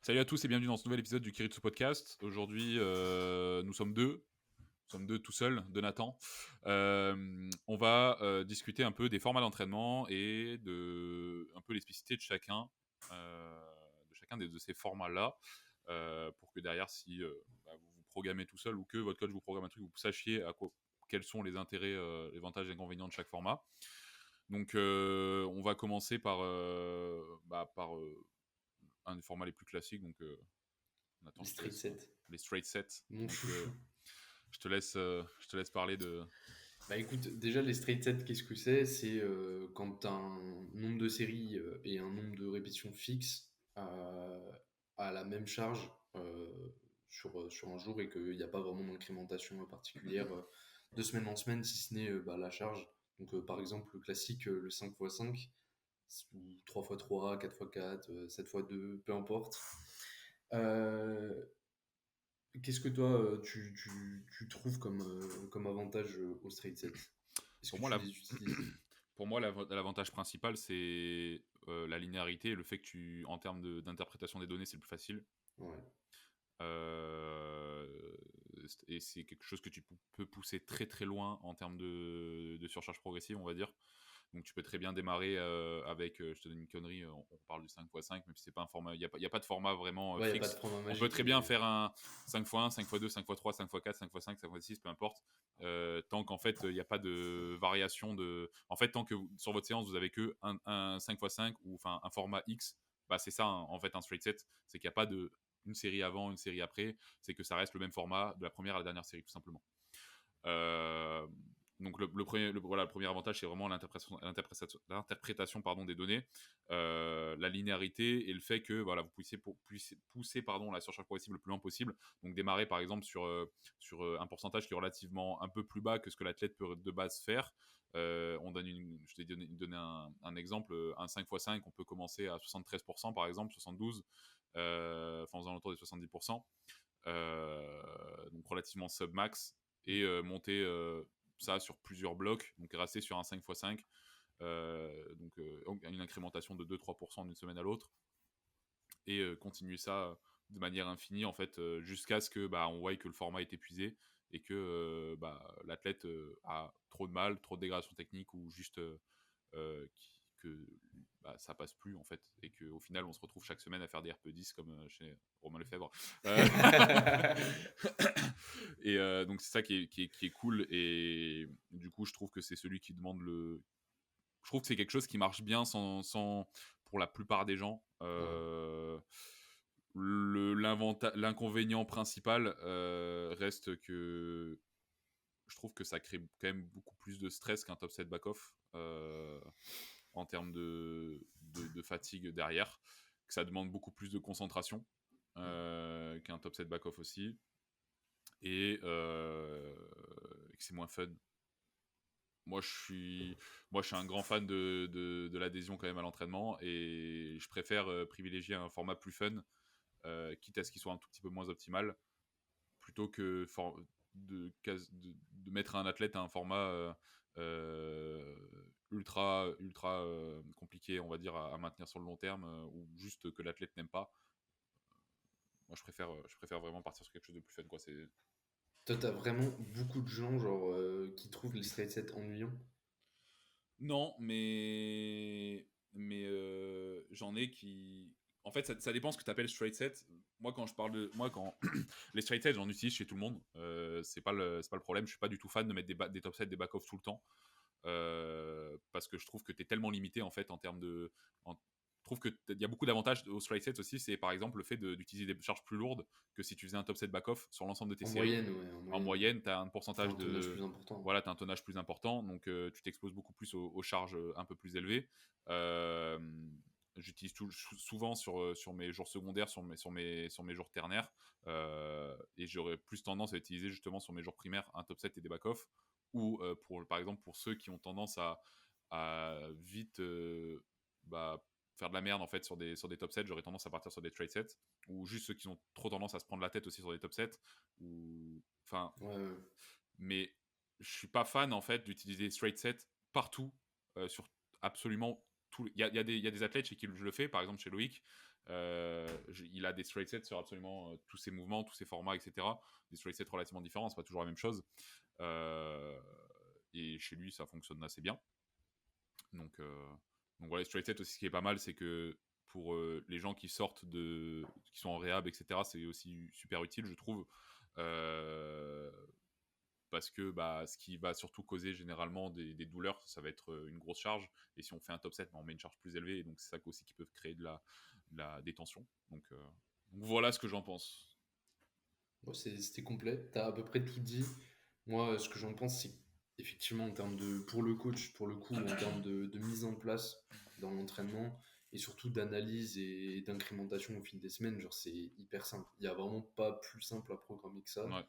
Salut à tous et bienvenue dans ce nouvel épisode du Kiritsu Podcast. Aujourd'hui, nous sommes deux. Nous sommes deux tout seuls, de Nathan. On va discuter un peu des formats d'entraînement et de un peu les spécificités de ces formats-là, pour que derrière, si vous vous programmez tout seul ou que votre coach vous programme un truc, vous sachiez quels sont les intérêts, les avantages et inconvénients de chaque format. Donc, on va commencer par un des formats les plus classiques. Donc, Nathan, Les straight sets. les straight sets. Mon Donc, chouchou. je te laisse parler de. Bah écoute, déjà les straight sets, qu'est-ce que c'est? C'est quand tu as un nombre de séries et un nombre de répétitions fixe à la même charge sur un jour et qu'il n'y a pas vraiment d'incrémentation particulière de semaine en semaine, si ce n'est la charge. Donc par exemple, le classique, le 5x5, ou 3x3, 4x4, 7x2, peu importe. Euh, Qu'est-ce que toi, tu trouves comme avantage au straight set? Est-ce Pour que moi, tu les utilises? pour moi, l'avantage principal, c'est la linéarité et le fait que en termes d'interprétation des données, c'est le plus facile. Ouais. Euh, et c'est quelque chose que tu peux pousser très très loin en termes de surcharge progressive, on va dire. Donc tu peux très bien démarrer avec, je te donne une connerie, on parle du 5x5, même si c'est pas un format, il n'y a pas de format vraiment Ouais, il n'y a pas de fixe. format On peut magique, très bien mais faire un 5x1, 5x2, 5x3, 5x4, 5x5, 5x6, peu importe. Tant qu'en fait, il n'y a pas de variation de. En fait, tant que sur votre séance, vous avez que un 5x5 ou enfin un format X, bah, c'est ça, en fait, un straight set. C'est qu'il n'y a pas de une série avant, une série après. C'est que ça reste le même format de la première à la dernière série, tout simplement. Euh, donc le premier avantage, c'est vraiment l'interprétation des données, la linéarité et le fait que voilà, vous puissiez pousser la surcharge progressive le plus loin possible. Donc démarrer par exemple sur un pourcentage qui est relativement un peu plus bas que ce que l'athlète peut de base faire. Je t'ai donné un exemple, un 5x5, on peut commencer à 73% par exemple, 72%, enfin aux alentours des 70%. Donc relativement sub-max, et monter ça sur plusieurs blocs, donc rester sur un 5x5, donc une incrémentation de 2-3% d'une semaine à l'autre, et continuer ça de manière infinie en fait, jusqu'à ce que on voie que le format est épuisé et que l'athlète a trop de mal, trop de dégradation technique, ou juste que ça passe plus en fait, et qu'au final on se retrouve chaque semaine à faire des RP10 comme chez Romain Lefebvre. Et donc c'est ça qui est cool, et du coup je trouve que c'est celui qui demande je trouve que c'est quelque chose qui marche bien pour la plupart des gens. Ouais. L'inconvénient principal reste que je trouve que ça crée quand même beaucoup plus de stress qu'un top set back-off, en termes de fatigue derrière, que ça demande beaucoup plus de concentration qu'un top set back-off aussi, et que c'est moins fun. Moi je suis un grand fan de l'adhésion quand même à l'entraînement, et je préfère privilégier un format plus fun, quitte à ce qu'il soit un tout petit peu moins optimal, plutôt que de mettre un athlète à un format ultra compliqué, on va dire, à maintenir sur le long terme, ou juste que l'athlète n'aime pas. Moi je préfère vraiment partir sur quelque chose de plus fun, quoi. Toi, t'as vraiment beaucoup de gens genre qui trouvent les straight sets ennuyants. Non, mais j'en ai qui. En fait, ça dépend ce que tu appelles straight set. Moi, quand les straight sets, j'en utilise chez tout le monde. C'est pas le problème. Je suis pas du tout fan de mettre des top sets, des back off tout le temps, parce que je trouve que tu es tellement limité en fait en termes de. Je trouve qu'il y a beaucoup d'avantages aux straight sets aussi. C'est par exemple le fait d'utiliser des charges plus lourdes que si tu faisais un top set back off sur l'ensemble de tes En séries. moyenne, ouais, en En moyenne. moyenne, tu as un T'as pourcentage un tonnage de. plus important. Voilà, tu as un tonnage plus important, donc tu t'exposes beaucoup plus aux charges un peu plus élevées. Euh, J'utilise souvent sur mes jours secondaires, sur mes jours ternaires, et j'aurais plus tendance à utiliser justement sur mes jours primaires un top set et des back-off, ou par exemple pour ceux qui ont tendance à vite faire de la merde en fait sur des top sets, j'aurais tendance à partir sur des trade sets, ou juste ceux qui ont trop tendance à se prendre la tête aussi sur des top sets, ou enfin. Ouais, ouais. Mais je suis pas fan en fait d'utiliser straight set partout, sur absolument tout. Il y a des athlètes chez qui je le fais, par exemple chez Loïc, Il a des straight sets sur absolument tous ses mouvements, tous ses formats, etc. Des straight sets relativement différents, c'est pas toujours la même chose. Et chez lui, ça fonctionne assez bien. Donc voilà, les straight sets aussi, ce qui est pas mal, c'est que pour les gens qui sortent qui sont en réhab, etc., c'est aussi super utile, je trouve. Parce que ce qui va surtout causer généralement des douleurs, ça va être une grosse charge. Et si on fait un top set, on met une charge plus élevée. Et donc, c'est ça aussi qui peut créer de la détention. Donc, voilà ce que j'en pense. Bon, c'était complet. Tu as à peu près tout dit. Moi, ce que j'en pense, c'est effectivement en termes de, pour le coach, pour le coup, en termes de mise en place dans l'entraînement et surtout d'analyse et d'incrémentation au fil des semaines, genre c'est hyper simple. Il n'y a vraiment pas plus simple à programmer que ça. Ouais.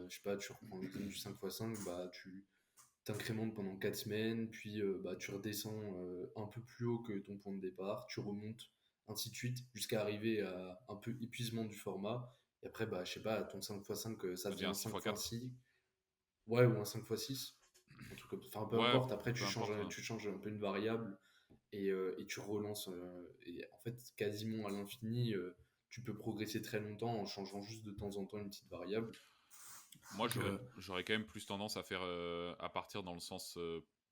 Je sais pas, tu reprends l'exemple du 5x5, tu t'incrémentes pendant 4 semaines, puis tu redescends un peu plus haut que ton point de départ, tu remontes, ainsi de suite, jusqu'à arriver à un peu épuisement du format. Et après, je sais pas, ton 5x5, ça devient un 5x6. Ouais, ou un 5x6. Un truc comme ça. Enfin, peu Ouais, importe. Après, peu importe. Hein. tu changes un peu une variable et tu relances. Et en fait, quasiment à l'infini, tu peux progresser très longtemps en changeant juste de temps en temps une petite variable. Moi, Donc, j'aurais quand même plus tendance à faire à partir dans le sens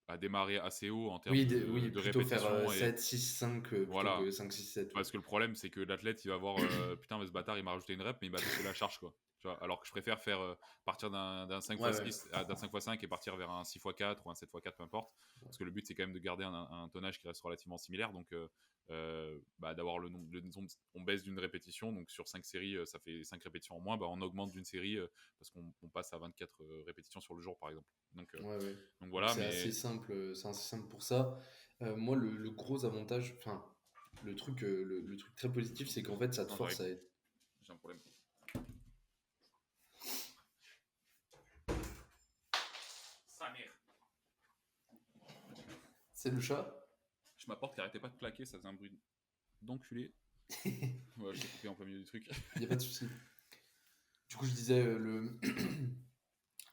à démarrer assez haut en termes oui, de plutôt faire répétition. Et 7, 6, 5 plutôt voilà. que 5, 6, 7. Ouais. Parce que le problème, c'est que l'athlète, il va voir putain, mais ce bâtard, il m'a rajouté une rep, mais il m'a baissé la charge, quoi. Tu vois, alors que je préfère faire partir d'un Ouais, ouais. 5x6, d'un 5x5 et partir vers un 6x4 ou un 7x4, peu importe. Parce que le but, c'est quand même de garder un tonnage qui reste relativement similaire. Donc, d'avoir le nombre, on baisse d'une répétition. Donc, sur 5 séries, ça fait 5 répétitions en moins. On augmente d'une série parce qu'on passe à 24 répétitions sur le jour, par exemple. Donc, Ouais, ouais. donc Donc voilà, mais. c'est assez simple pour ça. Moi, le gros avantage, enfin, le truc très positif, c'est qu'en fait, ça te Non, force à être. j'ai un problème. Sa mère. C'est le chat. Je m'apporte qui arrêtait pas de claquer, ça faisait un bruit d'enculé. Ouais, je t'ai coupé en plein milieu du truc. Il n'y a pas de souci. Du coup, je disais,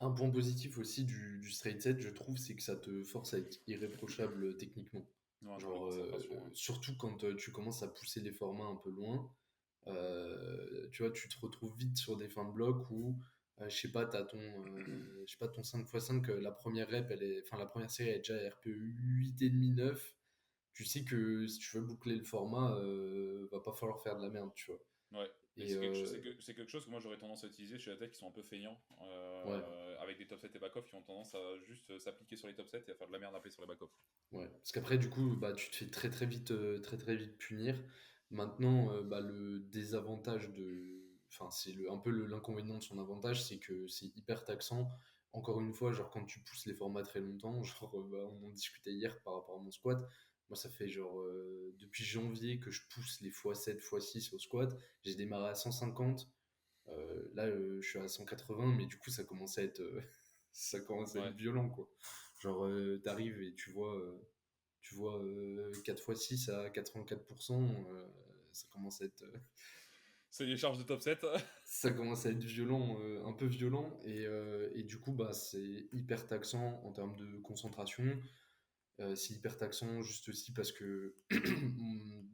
un point positif aussi du straight set, je trouve, c'est que ça te force à être irréprochable techniquement. Non, je Genre, connais pas cette passion. Hein. surtout quand tu commences à pousser les formats un peu loin, tu vois, tu te retrouves vite sur des fins de bloc où, je sais pas, je sais pas, ton 5x5, la première rep, enfin, la première série, elle est déjà RPE 8,5, 9. Tu sais que si tu veux boucler le format, va pas falloir faire de la merde, tu vois. Ouais, mais Et c'est quelque chose que moi j'aurais tendance à utiliser chez les athlètes qui sont un peu feignants, ouais, avec des top 7 et back-off qui ont tendance à juste s'appliquer sur les top 7 et à faire de la merde après sur les back-off. ouais. Parce qu'après, du coup, tu te fais très très vite punir. Maintenant, le désavantage de. Enfin, un peu l'inconvénient de son avantage, c'est que c'est hyper taxant. Encore une fois, genre quand tu pousses les formats très longtemps, genre on en discutait hier par rapport à mon squat. Moi, ça fait genre depuis janvier que je pousse les x7, x6 au squat. J'ai démarré à 150. Là, je suis à 180, mais du coup, ça commence à être, ça commence à Ouais. être violent, quoi. Genre, t'arrives et tu vois 4x6 à 84%, ça commence à être, C'est les charges de top 7. ça commence à être violent, un peu violent, et du coup, c'est hyper taxant en termes de concentration. C'est hyper taxant juste aussi parce que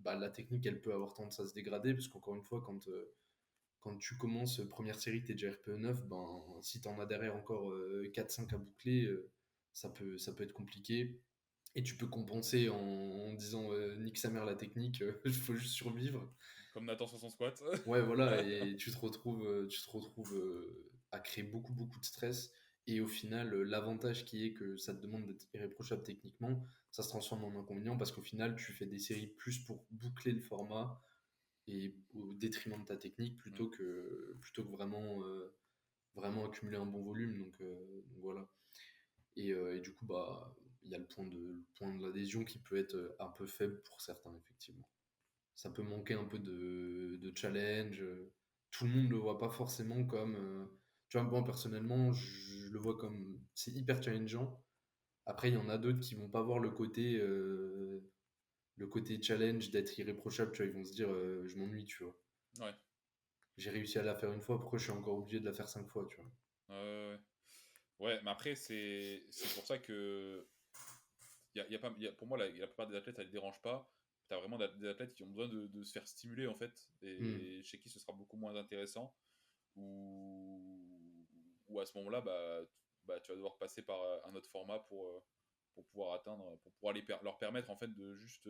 la technique, elle peut avoir tendance à se dégrader, parce qu'encore une fois, quand tu commences première série, t'es déjà RPE 9, si t'en as derrière encore 4-5 à boucler, ça peut être compliqué. Et tu peux compenser en disant nique sa mère la technique, il faut juste survivre. Comme Nathan sur son squat. Ouais, voilà, et tu te retrouves à créer beaucoup, beaucoup de stress. Et au final, l'avantage qui est que ça te demande d'être irréprochable techniquement, ça se transforme en inconvénient parce qu'au final, tu fais des séries plus pour boucler le format et au détriment de ta technique plutôt que vraiment, vraiment accumuler un bon volume. Donc voilà. Et du coup, il y a le point de l'adhésion qui peut être un peu faible pour certains, effectivement. Ça peut manquer un peu de challenge. Tout le monde ne le voit pas forcément comme. Tu vois, moi personnellement, je le vois comme. C'est hyper challengeant. Après, il y en a d'autres qui vont pas voir le côté challenge d'être irréprochable. Tu vois, ils vont se dire, je m'ennuie, tu vois. Ouais. J'ai réussi à la faire une fois, pourquoi je suis encore obligé de la faire 5 fois, tu vois. Ouais. Ouais, mais après, c'est pour ça que. Pour moi, la plupart des athlètes, ça ne les dérange pas. tu as vraiment des athlètes qui ont besoin de se faire stimuler, en fait, et chez qui ce sera beaucoup moins intéressant, ou à ce moment-là, tu vas devoir passer par un autre format pour pouvoir atteindre, pour pouvoir leur permettre, en fait, de juste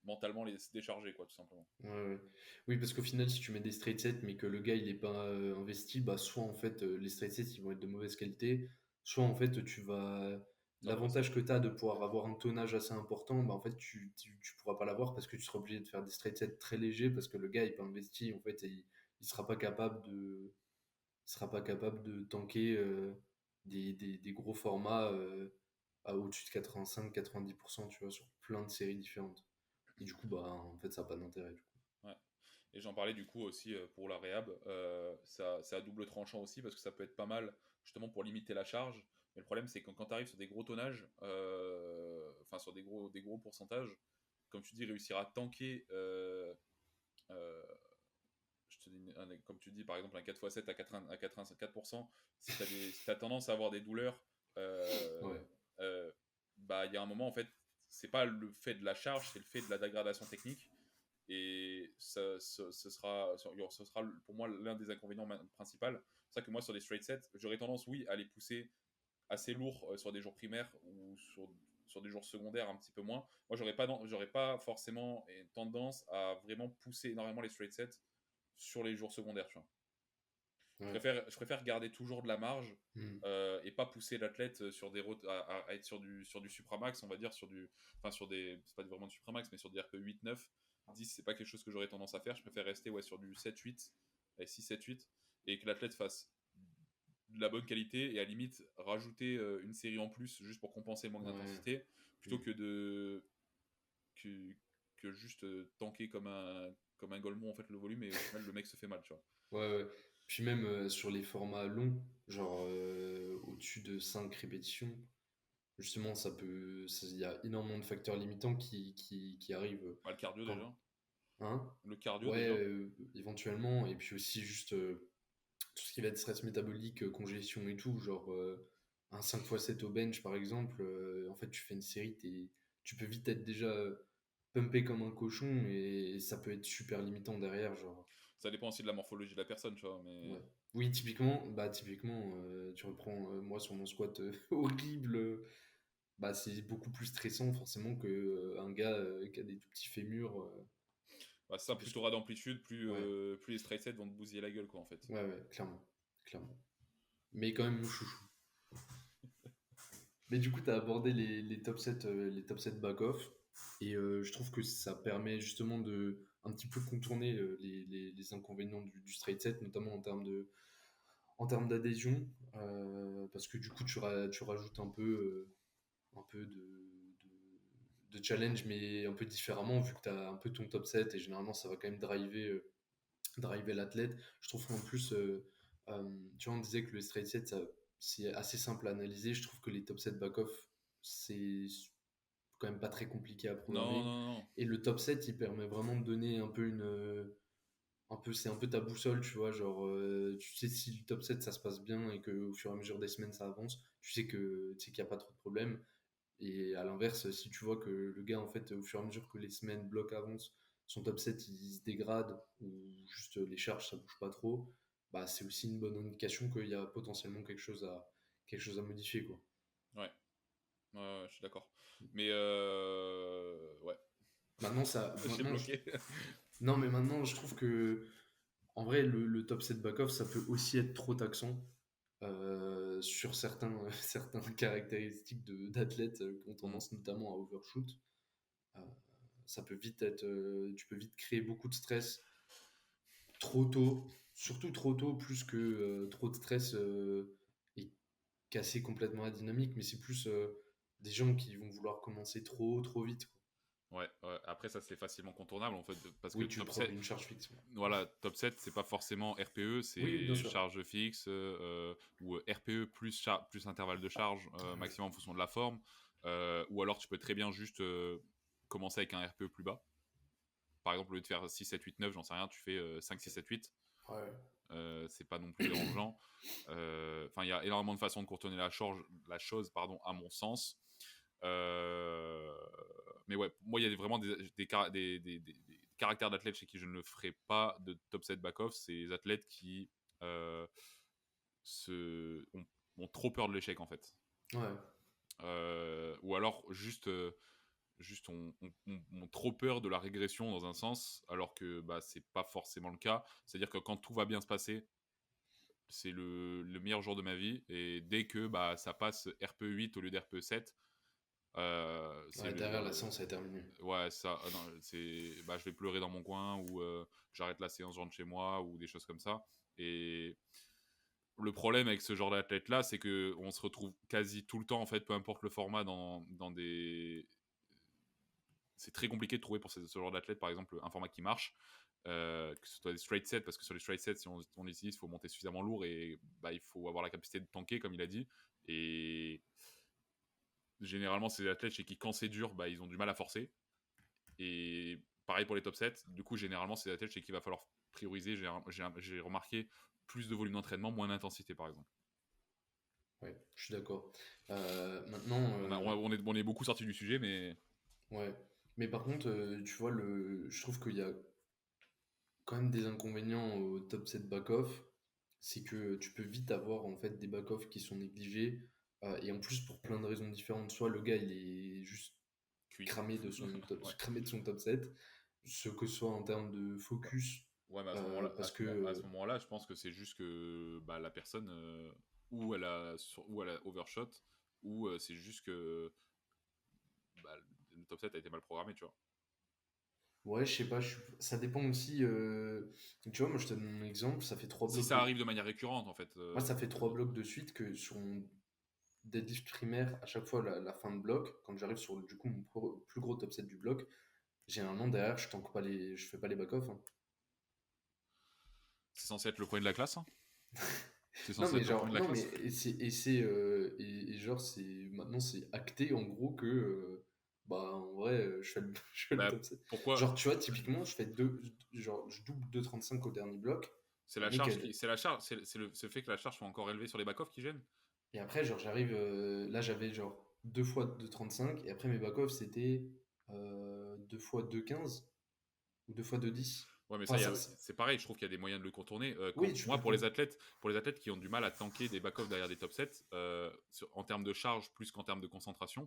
mentalement les décharger, quoi, tout simplement. Ouais, ouais. Oui, parce qu'au final, si tu mets des straight sets, mais que le gars il est pas investi, bah soit en fait les straight sets ils vont être de mauvaise qualité, soit en fait tu vas. Ça va passer. L'avantage que tu as de pouvoir avoir un tonnage assez important, bah en fait tu pourras pas l'avoir parce que tu seras obligé de faire des straight sets très légers parce que le gars il est pas investi en fait et il sera pas capable de tanker des gros formats à au-dessus de 85-90%, tu vois, sur plein de séries différentes. Et du coup, bah en fait ça n'a pas d'intérêt. Ouais. Et j'en parlais du coup aussi pour la réhab, c'est à double tranchant aussi parce que ça peut être pas mal justement pour limiter la charge. Mais le problème c'est que quand tu arrives sur des gros tonnages, enfin sur des gros pourcentages, comme tu dis, réussir à tanker, euh, je te dis, comme tu dis par exemple un 4x7 à 85%, si tu as tendance à avoir des douleurs, Ouais. il y a un moment en fait, c'est pas le fait de la charge, c'est le fait de la dégradation technique. Et ce sera pour moi l'un des inconvénients principaux. C'est ça que moi, sur des straight sets, j'aurais tendance, oui, à les pousser assez lourd sur des jours primaires ou sur des jours secondaires un petit peu moins. Moi, j'aurais pas forcément tendance à vraiment pousser énormément les straight sets sur les jours secondaires, tu vois. Ouais. Je préfère garder toujours de la marge Hmm. et pas pousser l'athlète sur à être sur du supramax, on va dire, c'est pas vraiment du supramax, mais sur des RP 8, 9, 10, c'est pas quelque chose que j'aurais tendance à faire. Je préfère rester sur du 7, 8, 6, 7, 8, et que l'athlète fasse de la bonne qualité et à la limite rajouter une série en plus juste pour compenser le manque Ouais. d'intensité, plutôt Hmm. que, que juste tanker comme un golemon en fait le volume et au final le mec se fait mal, tu vois. Ouais, ouais. Puis même sur les formats longs, genre au-dessus de 5 répétitions, justement, il y a énormément de facteurs limitants qui arrivent Le cardio quand. déjà. Hein? Le cardio Ouais, déjà. éventuellement. Et puis aussi juste tout ce qui va être stress métabolique, congestion et tout, genre un 5x7 au bench par exemple, en fait tu fais une série, tu peux vite être déjà pumpé comme un cochon et ça peut être super limitant derrière, genre. Ça dépend aussi de la morphologie de la personne, tu vois. Ouais. Mais Oui, typiquement, tu reprends moi sur mon squat horrible, bah c'est beaucoup plus stressant forcément que un gars qui a des tout petits fémurs. ça, Parce plus que- t'auras d'amplitude, ouais, plus les straight sets vont te bousiller la gueule, quoi, en fait. ouais, ouais, clairement, clairement. Mais quand même mon chouchou. Mais du coup, tu as abordé les top 7 back-off. Et je trouve que ça permet justement de un petit peu contourner les inconvénients du straight set, notamment en termes d'adhésion. Parce que du coup, tu rajoutes un peu de challenge, mais un peu différemment, vu que tu as un peu ton top 7. Et généralement, ça va quand même driver l'athlète. Je trouve qu'en plus, tu vois, on disait que le straight set, c'est assez simple à analyser. Je trouve que les top 7 back-off, c'est quand même pas très compliqué à Non, programmer. non, non. Et le top 7, il permet vraiment de donner un peu c'est un peu ta boussole, tu vois. Genre, tu sais si le top 7 ça se passe bien et qu'au fur et à mesure des semaines ça avance, tu sais qu'il n'y a pas trop de problème. Et à l'inverse, si tu vois que le gars, en fait, au fur et à mesure que les semaines, blocs avancent, son top 7 il se dégrade ou juste les charges ça bouge pas trop, bah c'est aussi une bonne indication qu'il y a potentiellement quelque chose à modifier, quoi. Ouais, ouais, ouais, je suis d'accord. Mais ouais, Maintenant, j'ai bloqué. non, mais maintenant, je trouve que en vrai, le top 7 back-off, ça peut aussi être trop taxant sur certaines caractéristiques d'athlètes qui ont Hmm. tendance notamment à overshoot. Euh, Ça peut vite être, tu peux vite créer beaucoup de stress trop tôt, surtout trop tôt, plus que trop de stress et casser complètement la dynamique, mais c'est plus des gens qui vont vouloir commencer trop vite, quoi. Ouais, ouais. Après, ça, c'est facilement contournable, en fait, parce que Oui, tu top prends 7, une charge fixe. Ouais. voilà, top 7, c'est pas forcément RPE, Oui, oui, bien c'est sûr. charge fixe ou RPE plus intervalle de charge Ouais. maximum en fonction de la forme. Ou alors, tu peux très bien juste commencer avec un RPE plus bas. Par exemple, au lieu de faire 6, 7, 8, 9, j'en sais rien, tu fais 5, 6, 7, 8. Ouais. C'est pas non plus dérangeant. Enfin, il y a énormément de façons de contourner la chose, pardon, à mon sens. Euh, mais ouais, moi, il y a vraiment des caractères d'athlètes chez qui je ne le ferai pas de top 7 back-off. C'est les athlètes qui euh, ont trop peur de l'échec, en fait. Ouais. Ou alors juste ont trop peur de la régression dans un sens, alors que bah, c'est pas forcément le cas. C'est-à-dire que quand tout va bien se passer, c'est le meilleur jour de ma vie. Et dès que bah, ça passe RPE 8 au lieu d'RPE 7, c'est Ouais, derrière, la séance est terminée. ouais, ça, non, bah, je vais pleurer dans mon coin ou j'arrête la séance, je rentre chez moi ou des choses comme ça. Et le problème avec ce genre d'athlète-là, c'est qu'on se retrouve quasi tout le temps, en fait, peu importe le format, dans des. C'est très compliqué de trouver pour ce genre d'athlète, par exemple, un format qui marche. Que ce soit des straight sets, parce que sur les straight sets, si on les utilise, il faut monter suffisamment lourd et bah, il faut avoir la capacité de tanker, comme il a dit. Et généralement, c'est des athlètes chez qui, quand c'est dur, bah, ils ont du mal à forcer. Et pareil pour les top 7. Du coup, généralement, c'est des athlètes chez qui il va falloir prioriser. J'ai remarqué plus de volume d'entraînement, moins d'intensité, par exemple. Ouais, je suis d'accord. Maintenant, On est beaucoup sorti du sujet, mais ouais. Mais par contre, tu vois, je trouve qu'il y a quand même des inconvénients au top 7 back-off. C'est que tu peux vite avoir en fait des back-off qui sont négligés. Et en plus, pour plein de raisons différentes. Soit le gars, il est juste cuit. cramé de son top, Ouais. cramé de son top 7. Ce que ce soit en termes de focus. Ouais, mais à ce moment-là, Parce que. à ce moment-là, je pense que c'est juste que bah, la personne, ou elle a overshot, ou c'est juste que bah, le top 7 a été mal programmé, tu vois. Ouais, je sais pas, ça dépend aussi. Tu vois, moi je te donne un exemple, ça fait trois Si blocs ça de. arrive de manière récurrente, en fait. Moi, ça fait trois blocs de suite que sur mon deadlift primaire, à chaque fois la fin de bloc, quand j'arrive sur du coup mon plus gros top 7 du bloc, généralement derrière, je fais pas les back-off, hein. C'est censé être le point de la classe, hein. C'est Non censé mais être le point genre, de la non mais classe. et genre maintenant c'est acté en gros que bah en vrai je fais le Bah, top 7. pourquoi Genre tu vois typiquement je fais deux, genre je double 2,35 au dernier bloc. c'est Et la charge nickel. c'est la charge, c'est le fait que la charge soit encore élevée sur les back-off qui gêne. Et après, genre, j'arrive. Là, j'avais genre 2 fois 2,35. Et après, mes back-off, c'était 2 fois 2,15 ou 2 fois 2,10. Ouais, mais ça, Enfin, ça, c'est pareil, je trouve qu'il y a des moyens de le contourner. oui, tu Moi, peux. pour les athlètes qui ont du mal à tanker des back-off derrière des top 7, en termes de charge plus qu'en termes de concentration,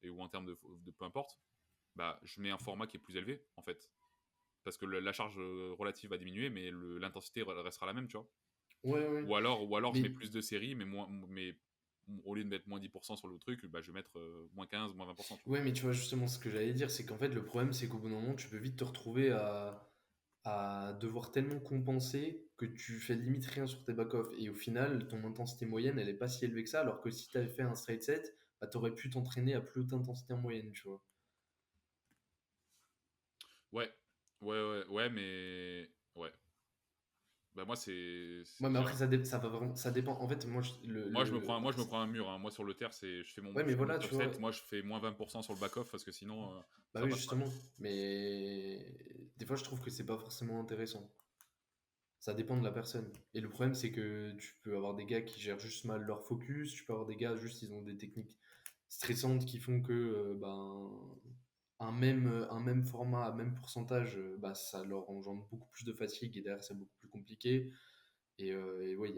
ou en termes de peu importe, bah, je mets un format qui est plus élevé, en fait. Parce que la charge relative va diminuer, mais l'intensité restera la même, tu vois. Ouais, ouais. Ou alors je Mais, mets plus de séries, mais au lieu de mettre moins 10% sur le truc, bah, je vais mettre moins 15, moins 20%, tu vois. ouais, mais tu vois, justement, ce que j'allais dire, c'est qu'en fait, le problème, c'est qu'au bout d'un moment, tu peux vite te retrouver à devoir tellement compenser que tu fais limite rien sur tes back-off. Et au final, ton intensité moyenne, elle est pas si élevée que ça. Alors que si tu avais fait un straight set, bah, tu aurais pu t'entraîner à plus haute intensité en moyenne, tu vois. Ouais, ouais, mais. Ouais. Bah, moi, Ouais, mais après, ça va vraiment, ça dépend. En fait, moi, Moi, je me prends un mur, hein. Moi, sur le terre, ouais, je mais fais mon voilà, top tu vois. 7. Moi, je fais moins 20% sur le back-off parce que sinon, Bah ça oui, passe pas. justement. Mais des fois, je trouve que c'est pas forcément intéressant. Ça dépend de la personne. Et le problème, c'est que tu peux avoir des gars qui gèrent juste mal leur focus. Tu peux avoir des gars, juste, ils ont des techniques stressantes qui font que ben, un même format, un même pourcentage, bah, ça leur engendre beaucoup plus de fatigue et derrière, c'est beaucoup plus compliqué. Et ouais,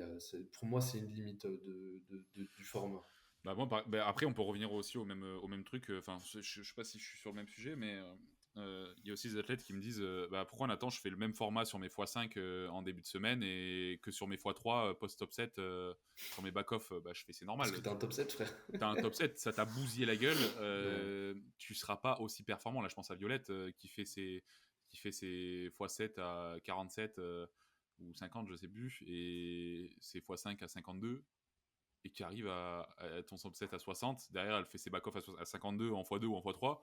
pour moi, c'est une limite du format. Bah, moi, après, on peut revenir aussi au même truc. Enfin, je sais pas si je suis sur le même sujet, mais il y a aussi des athlètes qui me disent bah, pourquoi Nathan, je fais le même format sur mes x5 en début de semaine et que sur mes x3 post-top 7 sur mes back-off, bah, je fais c'est Parce normal. que t'as un top 7, frère. T'as un top 7, ça t'a bousillé la gueule, Ouais. tu seras pas aussi performant. Là, je pense à Violette qui fait ses x7 à 47 ou 50, je sais plus, et ses x5 à 52 et qui arrive à ton top 7 à 60. Derrière, elle fait ses back-off à 52 en x2 ou en x3.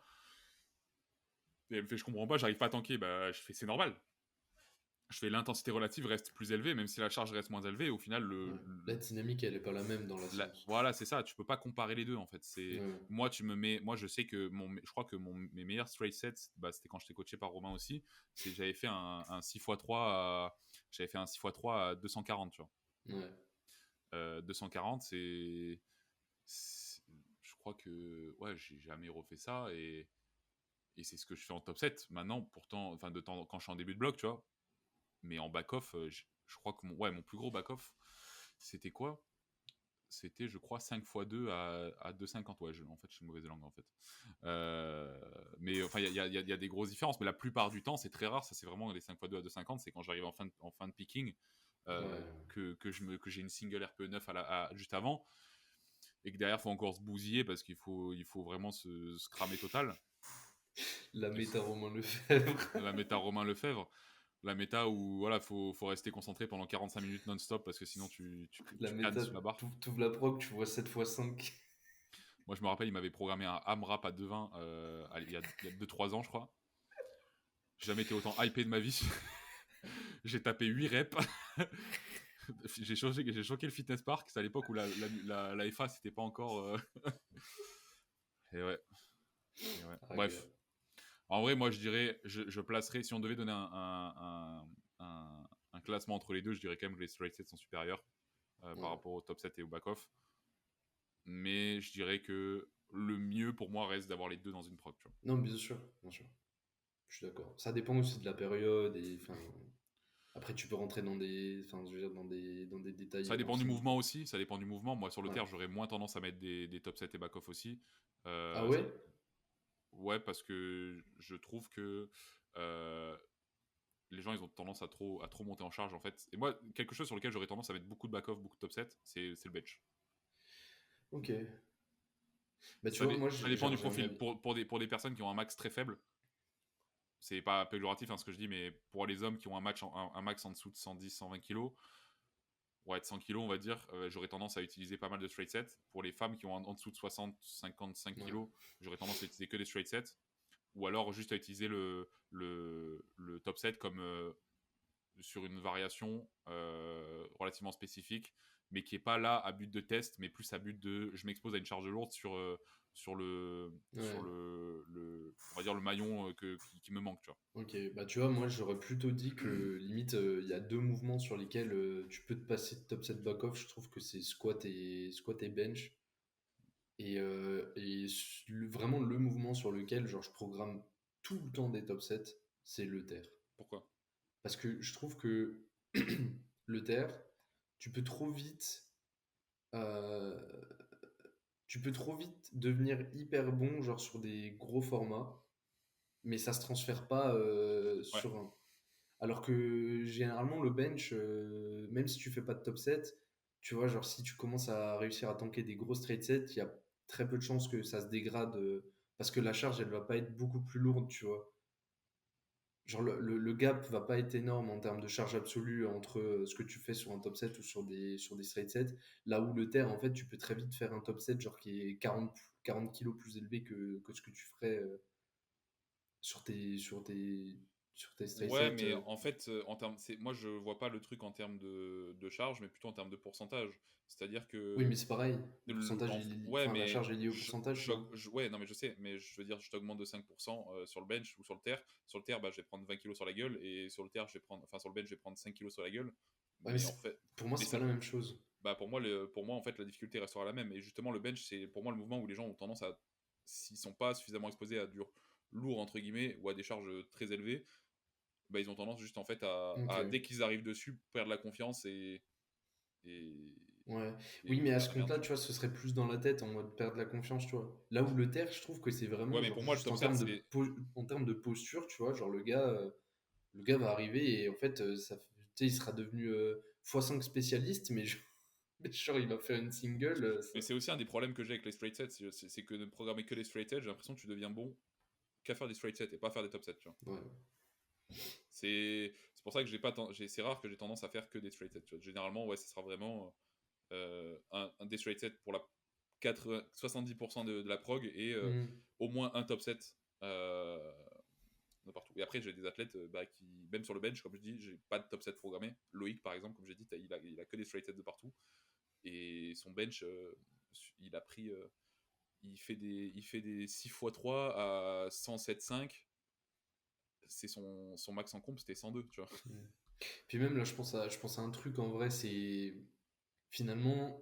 Et elle me fait, je comprends pas, j'arrive pas à tanker. Bah, je fais, c'est normal. Je fais l'intensité relative reste plus élevée, même si la charge reste moins élevée. Au final, Ouais. La dynamique, elle est pas la même dans la séance. voilà, c'est ça. Tu peux pas comparer les deux en fait. Ouais. Moi, je sais que je crois que mes meilleurs straight sets, bah, c'était quand j'étais coaché par Romain aussi. J'avais fait un 6x3 j'avais fait un 6x3 à 240, tu vois. Ouais. 240, je crois que ouais, j'ai jamais refait ça et c'est ce que je fais en top 7. Maintenant, pourtant, enfin, de temps quand je suis en début de bloc, tu vois. Mais en back-off, je crois que mon plus gros back-off, c'était quoi? C'était, je crois, 5 x 2 à 2,50. Ouais, en fait, je suis une mauvaise langue, en fait. Mais enfin, il y a des grosses différences. Mais la plupart du temps, c'est très rare. Ça, c'est vraiment les 5 x 2 à 2,50. C'est quand j'arrive en fin de picking que j'ai une single RPE 9 juste avant. Et que derrière, il faut encore se bousiller parce qu'il faut vraiment se cramer total. La méta Romain Lefebvre. La méta Romain Lefebvre. La méta où voilà, faut rester concentré pendant 45 minutes non-stop parce que sinon tu La cannes méta, sous la barre. t'ouvres la prog, tu vois 7x5. Moi, je me rappelle, il m'avait programmé un AMRAP à 2,20 il y a 2-3 ans, je crois. J'ai jamais été autant hypé de ma vie. J'ai tapé 8 reps. j'ai choqué le fitness park. C'est à l'époque où la FA, c'était pas encore. Et ouais. Bref. En vrai, moi, je dirais, je placerais, si on devait donner un classement entre les deux, je dirais quand même que les straight sets sont supérieurs par rapport au top 7 et au back-off. Mais je dirais que le mieux pour moi reste d'avoir les deux dans une prog. Tu vois. Non, bien sûr, bien sûr. Je suis d'accord. Ça dépend aussi de la période et enfin. Après, tu peux rentrer dans des, enfin, je veux dire, dans des détails. Ça dépend du mouvement aussi. Ça dépend du mouvement. Moi, sur le terre, j'aurais moins tendance à mettre des top 7 et back-off aussi. Ah ouais? Ouais, parce que je trouve que les gens, ils ont tendance à trop monter en charge, en fait. Et moi, quelque chose sur lequel j'aurais tendance à mettre beaucoup de back-off, beaucoup de top 7, c'est le bench. Ok. Bah, tu Ça, vois, moi, ça dépend du profil. Pour des personnes qui ont un max très faible, c'est pas péjoratif ce que je dis, mais pour les hommes qui ont un max en dessous de 110, 120 kg, ouais, de 100 kg, on va dire, j'aurais tendance à utiliser pas mal de straight sets. Pour les femmes qui ont en dessous de 60, 55 kg, j'aurais tendance à utiliser que des straight sets. Ou alors juste à utiliser le top set comme sur une variation relativement spécifique, mais qui n'est pas là à but de test, mais plus à but de je m'expose à une charge lourde sur on va dire le maillon qui me manque, tu vois. Ok, bah tu vois, moi j'aurais plutôt dit que limite il y a deux mouvements sur lesquels tu peux te passer de top set back off. Je trouve que c'est squat et bench. Vraiment le mouvement sur lequel genre je programme tout le temps des top sets, c'est le terre. Pourquoi? Parce que je trouve que le terre, tu peux trop vite euh, tu peux trop vite devenir hyper bon genre sur des gros formats, mais ça se transfère pas Ouais. sur un. Alors que généralement le bench, même si tu fais pas de top set, tu vois, genre si tu commences à réussir à tanker des gros straight sets, il y a très peu de chances que ça se dégrade parce que la charge elle va pas être beaucoup plus lourde, tu vois. Genre le gap va pas être énorme en termes de charge absolue entre ce que tu fais sur un top set ou sur des straight sets. Là où le terre, en fait, tu peux très vite faire un top set genre qui est 40 kilos plus élevé que ce que tu ferais sur tes straight Ouais, sets. mais en fait, moi je vois pas le truc en termes de charge, mais plutôt en termes de pourcentage. C'est-à-dire Oui, que mais c'est pareil. Le pourcentage, ouais, enfin, la mais charge est liée au pourcentage, non? ouais, non, mais je sais, mais je veux dire, je t'augmente de 5% sur le bench ou sur le terre. Sur le terre, bah, je vais prendre 20 kilos sur la gueule, et sur le terre, enfin, sur le bench, je vais prendre 5 kilos sur la gueule. Ouais, mais Mais en fait, pour moi, mais c'est pas ça, la même chose. bah, pour moi, en fait, la difficulté restera la même. Et justement, le bench, c'est pour moi le mouvement où les gens ont tendance à, s'ils sont pas suffisamment exposés à du lourd, entre guillemets, ou à des charges très élevées, bah, ils ont tendance juste en fait Ok. dès qu'ils arrivent dessus, perdre la confiance et, Ouais. et Oui, mais à faire ce la merde, compte-là, tu tu vois. vois, ce serait plus dans la tête, en mode perdre la confiance, tu vois. Là où le terre, je trouve que c'est Ouais, vraiment mais genre pour moi, le juste top 7, c'est. en termes de posture, tu vois, genre le gars va arriver et en fait, tu sais, il sera devenu x5 spécialiste, mais genre, mais genre, il va faire une single. Mais c'est aussi un des problèmes que j'ai avec les straight sets, c'est que de programmer que les straight sets, j'ai l'impression que tu deviens bon qu'à faire des straight sets et pas faire des top sets, tu vois. Ouais. C'est pour ça que c'est rare que j'ai tendance à faire que des straight sets, tu vois. Généralement, ouais, ce sera vraiment un des straight sets pour la 70% de la prog et Hmm. au moins un top set de partout. Et après, j'ai des athlètes bah, qui, même sur le bench, comme je dis, j'ai pas de top set programmé. Loïc, par exemple, comme j'ai dit, il a que des straight sets de partout. Et son bench, il a pris. Il fait des 6x3 à 107,5. C'est son max en comp, c'était 102, tu vois. Hmm. Puis même là, je pense à un truc en vrai, c'est finalement,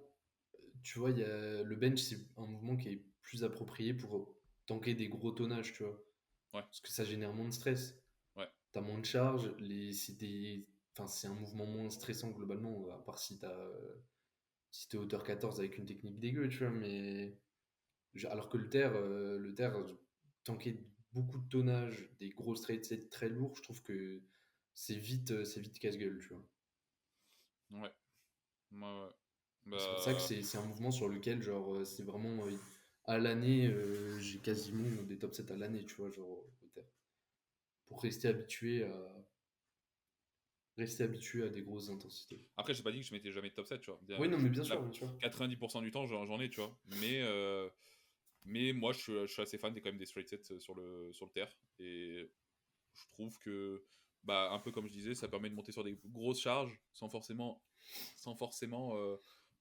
tu vois, le bench, c'est un mouvement qui est plus approprié pour tanker des gros tonnages, tu vois. Ouais, Parce que ça génère moins de stress. ouais. T'as moins de charge, enfin, c'est un mouvement moins stressant globalement, à part si t'es hauteur 14 avec une technique dégueu, tu vois, mais alors que le terre, tanker beaucoup de tonnage, des gros straight sets très lourds, je trouve que c'est vite casse-gueule, tu vois. Ouais, ouais, ouais. C'est pour ça que Bah, c'est un mouvement sur lequel, genre, c'est vraiment à l'année, j'ai quasiment des top 7 à l'année, tu vois, genre, au terre. Pour rester habitué à des grosses intensités. après, j'ai pas dit que je mettais jamais de top 7, tu vois. Oui, non, mais bien La sûr, bien sûr. 90% du temps, j'en ai, tu vois. Mais moi, je suis assez fan quand même des straight sets sur le terre. Et je trouve que, bah, un peu comme je disais, ça permet de monter sur des grosses charges sans forcément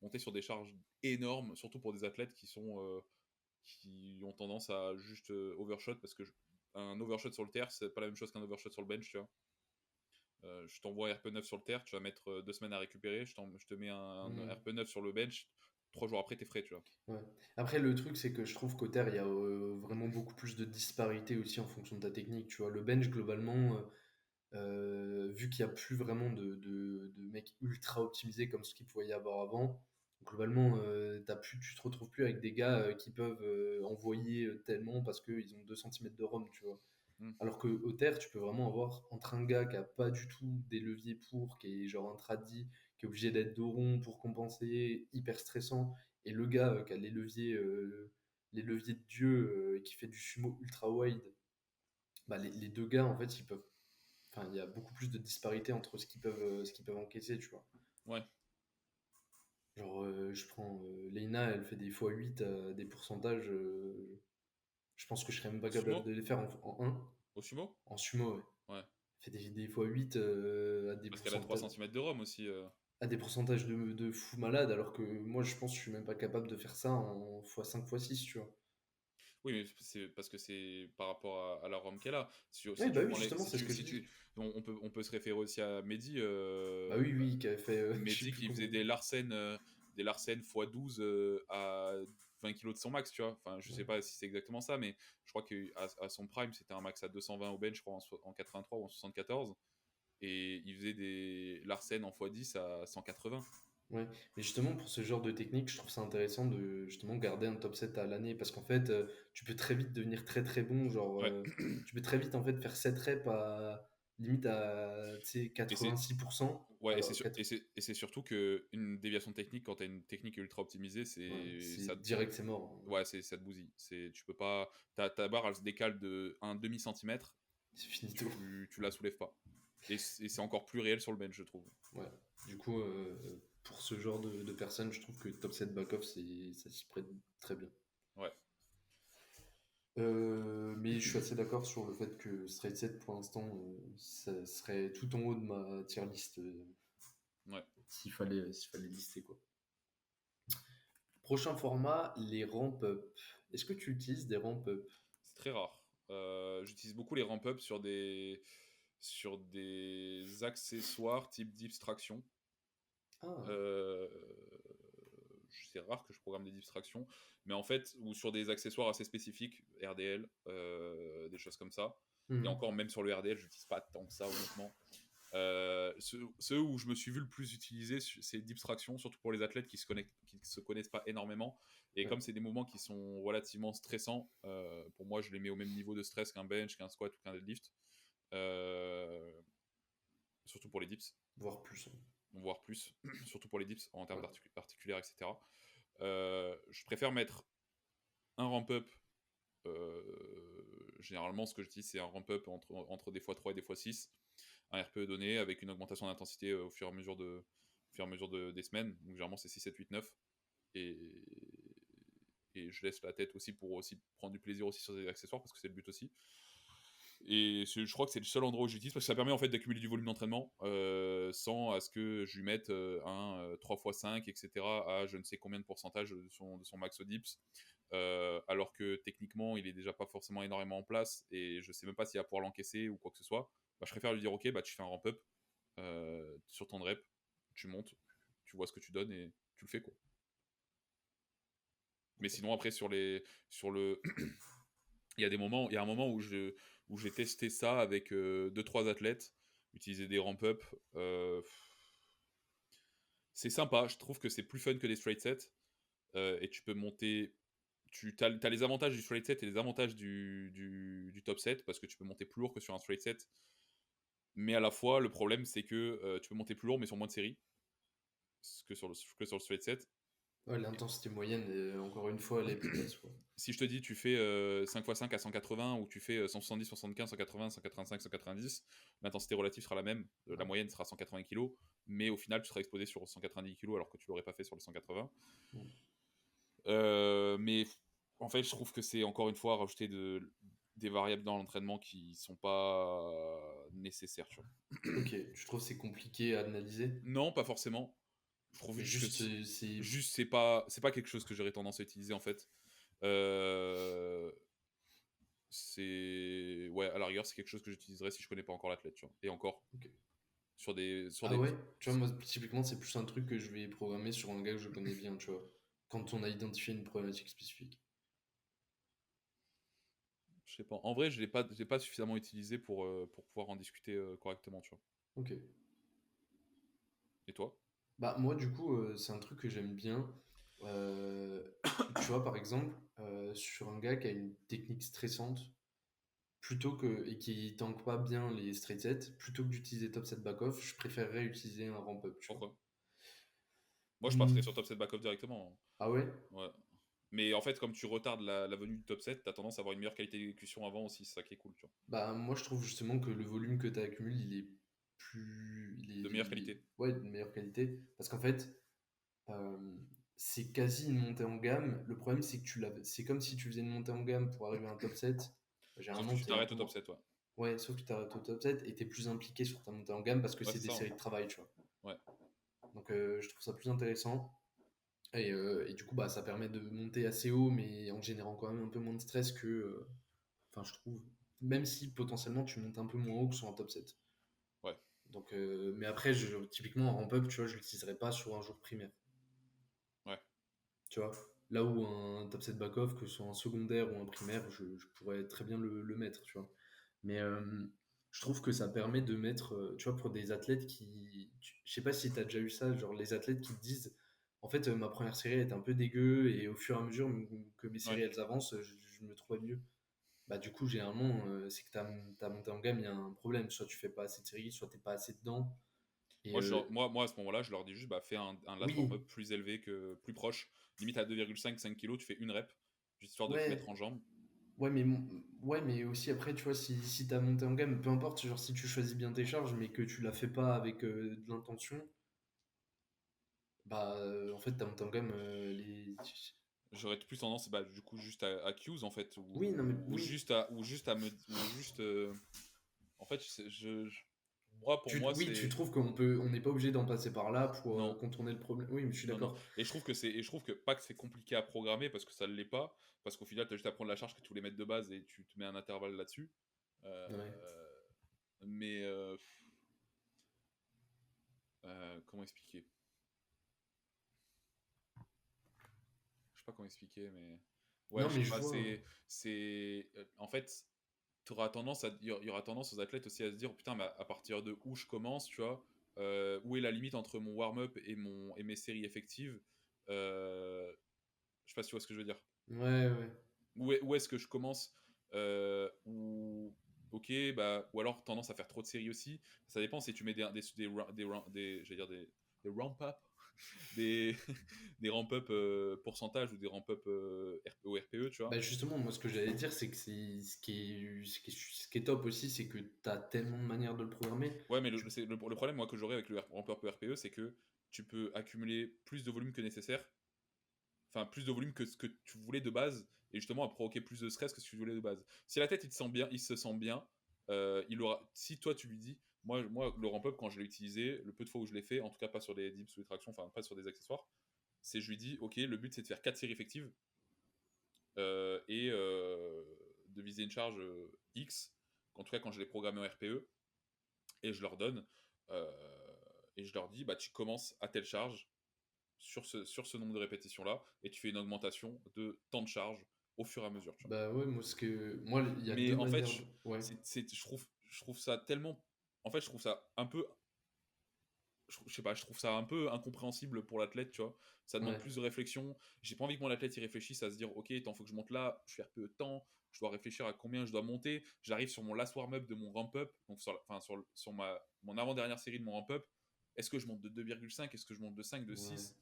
monter sur des charges énormes, surtout pour des athlètes qui ont tendance à juste overshot, parce que un overshot sur le terre, c'est pas la même chose qu'un overshot sur le bench, tu vois. Je t'envoie un RP9 sur le terre, tu vas mettre 2 semaines à récupérer, je te mets un Hmm. RP9 sur le bench, 3 jours après, t'es frais, tu vois. Ouais. Après, le truc, c'est que je trouve qu'au terre, il y a vraiment beaucoup plus de disparité aussi en fonction de ta technique. Tu vois, le bench, globalement, vu qu'il n'y a plus vraiment de mecs ultra optimisés comme ce qu'il pouvait y avoir avant, globalement, tu te retrouves plus avec des gars qui peuvent envoyer tellement parce qu'ils ont 2 centimètres de ROM, tu vois. Mm. Alors qu'au terre, tu peux vraiment avoir entre un gars qui a pas du tout des leviers qui est genre un tradi, qui est obligé d'être dos rond pour compenser, hyper stressant, et le gars qui a les leviers de Dieu, qui fait du sumo ultra wide. Bah, les deux gars, en fait, enfin, il y a beaucoup plus de disparité entre ce qu'ils peuvent encaisser, tu vois. Ouais. Genre, je prends Leina, elle fait des x8 à des pourcentages. Je pense que je serais même pas capable Sumo? de les faire en 1, Au sumo? en sumo, ouais. Ouais. Elle fait des x8 Parce qu'elle a 3 centimètres de ROM aussi. à des pourcentages de fou malade, alors que moi, je pense que je suis même pas capable de faire ça en x5, x6, tu vois. Oui, mais c'est parce que c'est par rapport à la ROM qu'elle a. Oui, Si bah tu oui, prends justement, c'est ce que je dis. on peut se référer aussi à Mehdi. Bah oui, oui, qui avait fait, je sais Mehdi plus qui combien. faisait des Larsen x12 à 20 kilos de son max, tu vois. Enfin, je sais Ouais. pas si c'est exactement ça, mais je crois qu'à son prime, c'était un max à 220 au bench, je crois, en 83 ou en 74. Et il faisait des Larsen en x10 à 180. Ouais, mais justement pour ce genre de technique, je trouve ça intéressant de justement garder un top 7 à l'année parce qu'en fait, tu peux très vite devenir très très bon. Genre, Ouais. tu peux très vite en fait faire 7 reps à limite à tu sais, Et c'est 86%. Ouais, Alors, et c'est surtout que une déviation technique, quand tu as une technique ultra optimisée, ouais, c'est c'est ça, direct, c'est mort, hein. ouais, ça te bousille. Tu peux pas, ta barre, elle se décale de un demi centimètre, C'est finito. tu la soulèves pas. Et c'est encore plus réel sur le bench, je trouve. Ouais. Du coup, pour ce genre de personnes, je trouve que top 7 back-off, ça s'y prête très bien. Ouais, Mais je suis assez d'accord sur le fait que Straight 7 pour l'instant, ça serait tout en haut de ma tier list. ouais. S'il fallait lister, quoi. Prochain format, les ramp-up. Est-ce que tu utilises des ramp-up? C'est très rare. J'utilise beaucoup les ramp-up sur des accessoires type distraction. Ah, Euh, c'est rare que je programme des distractions, mais en fait, ou sur des accessoires assez spécifiques, RDL, des choses comme ça. Et mhm. encore, même sur le RDL, je n'utilise pas tant que ça, honnêtement. Ceux où je me suis vu le plus utiliser, c'est distraction, surtout pour les athlètes qui se connaissent pas énormément. Et Ouais. comme c'est des mouvements qui sont relativement stressants, pour moi, je les mets au même niveau de stress qu'un bench, qu'un squat ou qu'un deadlift. Euh, Surtout pour les dips, Voire plus, hein. voire plus, surtout pour les dips en termes Ouais. articulaires, etc. Je préfère mettre un ramp-up. Généralement, ce que je dis, c'est un ramp-up entre des fois 3 et des fois 6. Un RPE donné avec une augmentation d'intensité au fur et à mesure des semaines. Donc, généralement, c'est 6, 7, 8, 9. Et, et je laisse la tête aussi pour aussi prendre du plaisir aussi sur des accessoires parce que c'est le but aussi. Et je crois que c'est le seul endroit où j'utilise parce que ça permet en fait d'accumuler du volume d'entraînement sans à ce que je lui mette un 3x5, etc. à je ne sais combien de pourcentage de son max au dips. Alors que techniquement, il est déjà pas forcément énormément en place et je sais même pas s'il va pouvoir l'encaisser ou quoi que ce soit. Bah, je préfère lui dire ok, bah, tu fais un ramp-up sur ton rep, tu montes, tu vois ce que tu donnes et tu le fais quoi. Mais sinon, après, sur le. Il y a un moment où j'ai testé ça avec 2-3 athlètes, utiliser des ramp-up. C'est sympa, je trouve que c'est plus fun que des straight sets. Et tu peux monter. Tu as les avantages du straight set et les avantages du top set, parce que tu peux monter plus lourd que sur un straight set. Mais à la fois, le problème, c'est que tu peux monter plus lourd, mais sur moins de séries que sur le straight set. Ouais, l'intensité moyenne, encore une fois, elle est plus basse, quoi. Si je te dis tu fais 5x5 à 180 ou tu fais 170, 175, 180, 185, 190, l'intensité relative sera la même. La moyenne sera 180 kg, mais au final tu seras exposé sur 190 kg alors que tu l'aurais pas fait sur les 180. Mais en fait, je trouve que c'est encore une fois rajouter des variables dans l'entraînement qui sont pas nécessaires. Tu vois. Ok, je trouve que c'est compliqué à analyser. Non, pas forcément. Je trouve Mais juste juste, que c'est. juste c'est pas quelque chose que j'aurais tendance à utiliser en fait. C'est ouais, à la rigueur, c'est quelque chose que j'utiliserais si je connais pas encore l'athlète, tu vois. Et encore Ok. sur Ah des ouais, tu vois, moi, typiquement, c'est plus un truc que je vais programmer sur un gars que je connais bien, tu vois. Quand on a identifié une problématique spécifique. je sais pas. En vrai, je l'ai pas suffisamment utilisé pour pouvoir en discuter correctement, tu vois. Ok. Et toi? Bah, moi, du coup, c'est un truc que j'aime bien. Euh, Tu vois, par exemple, sur un gars qui a une technique stressante, et qui tank pas bien les straight sets, plutôt que d'utiliser top set back off, je préférerais utiliser un ramp up, tu vois. Pourquoi? Moi, je partirais Hmm. sur top set back off directement. Ah ouais? Ouais. Mais en fait, comme tu retardes la venue du top set, t'as tendance à avoir une meilleure qualité d'exécution avant aussi, c'est ça qui est cool, tu vois. Bah, moi, je trouve justement que le volume que tu accumules, De meilleure qualité. ouais, de meilleure qualité. Parce qu'en fait, euh, c'est quasi une montée en gamme. Le problème, c'est que c'est comme si tu faisais une montée en gamme pour arriver à un top 7. Sauf que Généralement, tu t'es un t'arrêtes peu au top moins. 7, ouais. Ouais, sauf que tu arrêtes au top 7 et tu es plus impliqué sur ta montée en gamme parce que Ouais, c'est c'est des ça, hein. séries de travail, tu vois. Ouais. Donc, je trouve ça plus intéressant. Et du coup, bah, ça permet de monter assez haut, mais en générant quand même un peu moins de stress que. Enfin, je trouve. Même si potentiellement tu montes un peu moins haut que sur un top 7. Ouais. Donc, mais après, typiquement, en ramp-up, tu vois, je l'utiliserai pas sur un jour primaire. Ouais. Tu vois, là où un top 7 back-off, que ce soit un secondaire ou un primaire, je pourrais très bien le mettre, tu vois. Mais je trouve que ça permet de mettre, tu vois, pour des athlètes je sais pas si tu as déjà eu ça, genre les athlètes qui te disent, en fait, ma première série est un peu dégueu et au fur et à mesure que mes séries Ouais. elles avancent, je me trouvais mieux. Bah, du coup, généralement, c'est que ta montée en gamme, il y a un problème. Soit tu fais pas assez de séries, soit t'es pas assez dedans. Et Moi, à ce moment-là, je leur dis juste, bah, fais un lat oui, warm-up plus élevé plus proche. Limite à 2,5 kg, tu fais une rep, juste histoire de te ouais, mettre en jambe. ouais, mais aussi après, tu vois, si t'as monté en gamme, peu importe, genre si tu choisis bien tes charges, mais que tu la fais pas avec de l'intention, bah en fait, ta montée en gamme, J'aurais plus tendance, bah, du coup, juste à Q's, en fait, oui, non, mais oui. ou juste à me, ou juste, en fait, moi, pour moi, Oui, tu c'est, trouves on n'est pas obligé d'en passer par là pour non, contourner le problème. Oui, mais je suis non, non. d'accord. Et je trouve que pas que c'est compliqué à programmer parce que ça ne l'est pas, parce qu'au final, tu as juste à prendre la charge que tu voulais mettre de base et tu te mets un intervalle là-dessus. Ouais. Euh, mais comment expliquer? Je sais pas comment expliquer, mais ouais, Non, je mais sais je pas. vois. En fait, il y aura tendance aux athlètes aussi à se dire, oh, putain, mais à partir de où je commence, tu vois, où est la limite entre mon warm-up et mes séries effectives. Je sais pas si tu vois ce que je veux dire. Ouais, ouais. Où est-ce que je commence ou ok, bah, ou alors tendance à faire trop de séries aussi. Ça dépend si tu mets j'allais dire des ramp-up, des, des ramp-up pourcentage ou des ramp-up au RPE, tu vois. Bah justement, moi ce que j'allais dire, c'est que ce qui est top aussi, c'est que tu as tellement de manières de le programmer. Ouais, mais le problème, moi, que j'aurais avec le ramp-up RPE, c'est que tu peux accumuler plus de volume que nécessaire, enfin, plus de volume que ce que tu voulais de base, et justement à provoquer plus de stress que ce que tu voulais de base. Si la tête, il se sent bien, si toi, tu lui dis, moi le ramp-up, quand je l'ai utilisé, le peu de fois où je l'ai fait, en tout cas pas sur des dips ou des tractions, enfin, pas sur des accessoires, c'est je lui dis, ok, le but, c'est de faire 4 séries effectives, et de viser une charge X, en tout cas quand je l'ai programmé en RPE, et je leur donne, et je leur dis, bah, tu commences à telle charge sur ce nombre de répétitions-là, et tu fais une augmentation de temps de charge au fur et à mesure, tu vois. Bah ouais, moi, il y a Mais deux en fait, manières de... Ouais, je trouve ça tellement. En fait, je trouve ça un peu. Je sais pas, je trouve ça un peu incompréhensible pour l'athlète, tu vois. Ça demande ouais, plus de réflexion. J'ai pas envie que mon athlète y réfléchisse à se dire, ok, tant faut que je monte là, je fais RPE de temps, je dois réfléchir à combien je dois monter. J'arrive sur mon last warm-up de mon ramp-up, donc sur mon avant-dernière série de mon ramp-up. Est-ce que je monte de 2,5? Est-ce que je monte de 5, de ouais, 6?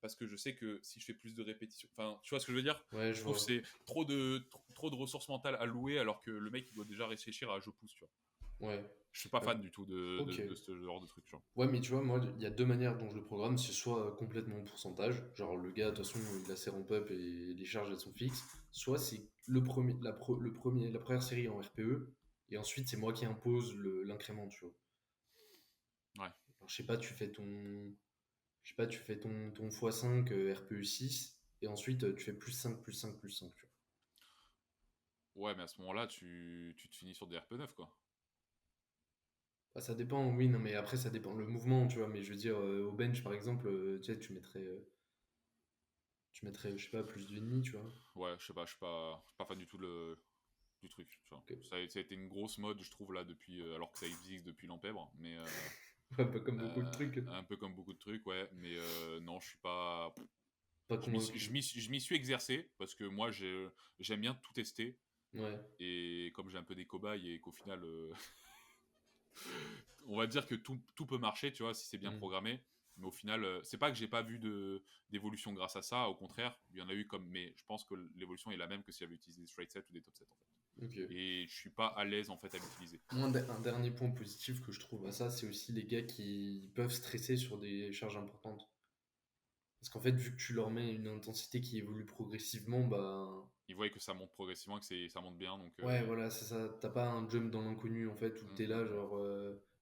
Parce que je sais que si je fais plus de répétitions, enfin, tu vois ce que je veux dire? ouais, Je je trouve que vois. c'est trop de ressources mentales à louer alors que le mec il doit déjà réfléchir à je pousse, tu vois. Ouais. Je suis pas Euh, fan du tout ok. de ce genre de truc, tu vois. Ouais, mais tu vois, moi, il y a deux manières dont je le programme. C'est soit complètement en pourcentage, genre le gars, de toute façon, il a ses ramp-up et les charges, elles sont fixes. Soit c'est la première série en RPE, et ensuite, c'est moi qui impose l'incrément, tu vois. Ouais. Alors, je sais pas, tu fais ton x5 RPE 6, et ensuite, tu fais plus 5 plus 5 plus 5, tu vois. Ouais, mais à ce moment-là, tu te finis sur des RP9, quoi. Bah, ça dépend, oui, non, mais après, ça dépend le mouvement, tu vois. Mais je veux dire, au bench, par exemple, tu sais, tu mettrais, je sais pas, plus de demi, tu vois. Ouais, je sais pas, je suis pas fan du tout du truc, tu vois. Ok. Ça a été une grosse mode, je trouve, là, depuis, alors que ça existe depuis l'Empèbre, mais Un peu comme beaucoup de trucs. un peu comme beaucoup de trucs, ouais, mais non, je suis pas. Pas convaincu. Je m'y suis exercé, parce que moi, j'aime bien tout tester, Ouais. et comme j'ai un peu des cobayes, et qu'au final, on va dire que tout peut marcher, tu vois, si c'est bien Mm. programmé. Mais au final, c'est pas que j'ai pas vu d'évolution grâce à ça. Au contraire, il y en a eu comme. Mais je pense que l'évolution est la même que si j'avais utilisé des straight sets ou des top sets, en fait. Ok. Et je suis pas à l'aise, en fait, à l'utiliser. Moi, un dernier point positif que je trouve à ça, c'est aussi les gars qui peuvent stresser sur des charges importantes. Parce qu'en fait, vu que tu leur mets une intensité qui évolue progressivement, bah. Ils voient que ça monte progressivement, que ça monte bien. Donc, Ouais, voilà, c'est ça. T'as pas un jump dans l'inconnu, en fait, où t'es là, genre,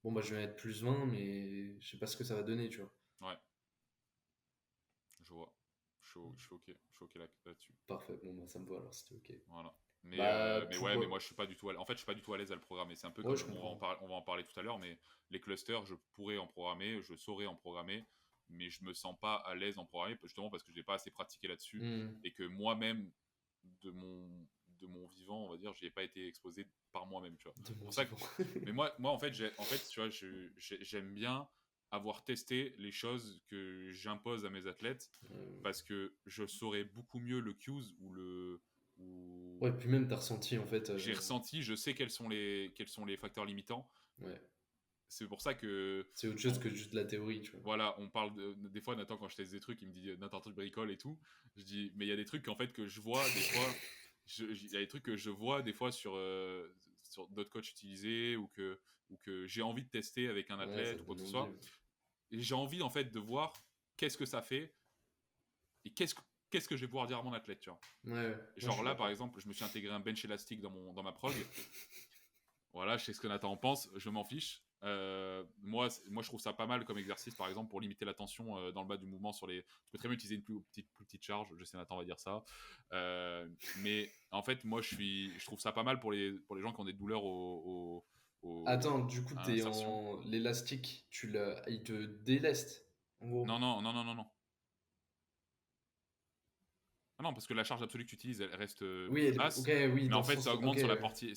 bon, bah, je vais mettre plus 20, mais je sais pas ce que ça va donner, tu vois. Ouais, je vois. Je suis OK là-dessus. Parfait, bon, bah, ça me va alors, c'était ok. Voilà. Bah, Mais pour. ouais, mais moi je suis pas du tout en fait, je suis pas du tout à l'aise à le programmer. C'est un peu Ouais, comme je comprends. on va en parler tout à l'heure, mais les clusters, je pourrais en programmer, je saurais en programmer, mais je me sens pas à l'aise en programmer justement parce que je n'ai pas assez pratiqué là-dessus Hmm. et que moi-même de mon de mon vivant, on va dire, j'y ai pas été exposé par moi-même, tu vois. De C'est mon pour ça que vivant. mais moi en fait, tu vois, j'aime bien avoir testé les choses que j'impose à mes athlètes parce que je saurais beaucoup mieux le cues ou le Ouais, ou puis même, t'as ressenti, en fait. j'ai ressenti, je sais quels sont les facteurs limitants. Ouais. C'est pour ça que, C'est autre chose quand, que juste de la théorie, tu vois. voilà, on parle des fois, Nathan, quand je teste des trucs, il me dit Nathan, un truc bricole et tout. Je dis, mais il y a des trucs en fait que je vois des fois, il y a des trucs que je vois des fois sur d'autres coachs utilisés ou que j'ai envie de tester avec un Ouais, ça athlète te ou quoi que donne ce envie. soit. Et j'ai envie en fait de voir qu'est-ce que ça fait et qu'est-ce que je vais pouvoir dire à mon athlète, tu vois. Ouais, ouais, moi je Genre suis là, par d'accord. exemple, je me suis intégré un bench élastique dans ma prog. Voilà, je sais ce que Nathan en pense, je m'en fiche. Moi, je trouve ça pas mal comme exercice, par exemple, pour limiter la tension dans le bas du mouvement sur les. Tu peux très bien utiliser une plus petite charge. Je sais, Nathan va dire ça. Mais en fait, moi, je trouve ça pas mal pour les gens qui ont des douleurs Attends, du coup, à t'es l'insertion. en. L'élastique, il te déleste, en Non, gros. non, non, non, non, non. Ah non, parce que la charge absolue que tu utilises, elle reste Oui, plus ok, basse, oui, mais dans en ce fait, ça sens-là. Ok, augmente sur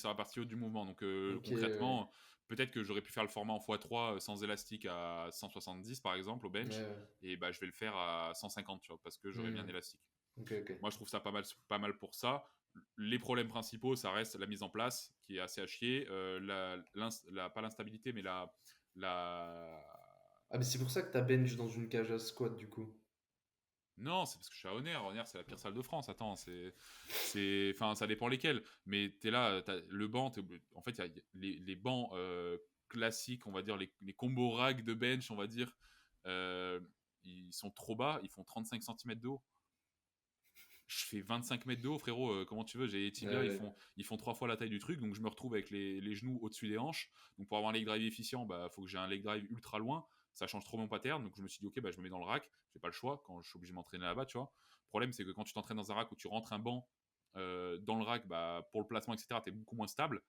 la partie haute du mouvement. Donc ok, ouais. concrètement, peut-être que j'aurais pu faire le format en x3 sans élastique à 170 par exemple au Ouais, bench, ouais. et bah, je vais le faire à 150, tu vois, parce que j'aurais mis un Hmm, élastique. ok, ok. Moi, je trouve ça pas mal pour ça. Les problèmes principaux, ça reste la mise en place, qui est assez à chier, pas l'instabilité, mais la, Ah, mais c'est pour ça que t'as bench dans une cage à squat, du coup. Non, c'est parce que je suis à Honner. Honner, c'est la pire salle de France. Attends, enfin, ça dépend lesquels. Mais t'es là, t'as le banc. En fait, il y a les bancs classiques, on va dire, les combos rag de bench, on va dire, euh, ils sont trop bas. Ils font 35 cm de haut. Je fais 25 mètres de haut, frérot. Comment tu veux? J'ai les Ouais, tibias, ouais. ils font 3 fois la taille du truc. Donc, je me retrouve avec les genoux au-dessus des hanches. Donc, pour avoir un leg drive efficient, bah, faut que j'ai un leg drive ultra loin. Ça change trop mon pattern. Donc, je me suis dit, ok, bah, je me mets dans le rack. J'ai pas le choix quand je suis obligé de m'entraîner là-bas, tu vois. Le problème, c'est que quand tu t'entraînes dans un rack où tu rentres un banc dans le rack, bah, pour le placement, etc., t'es beaucoup moins stable.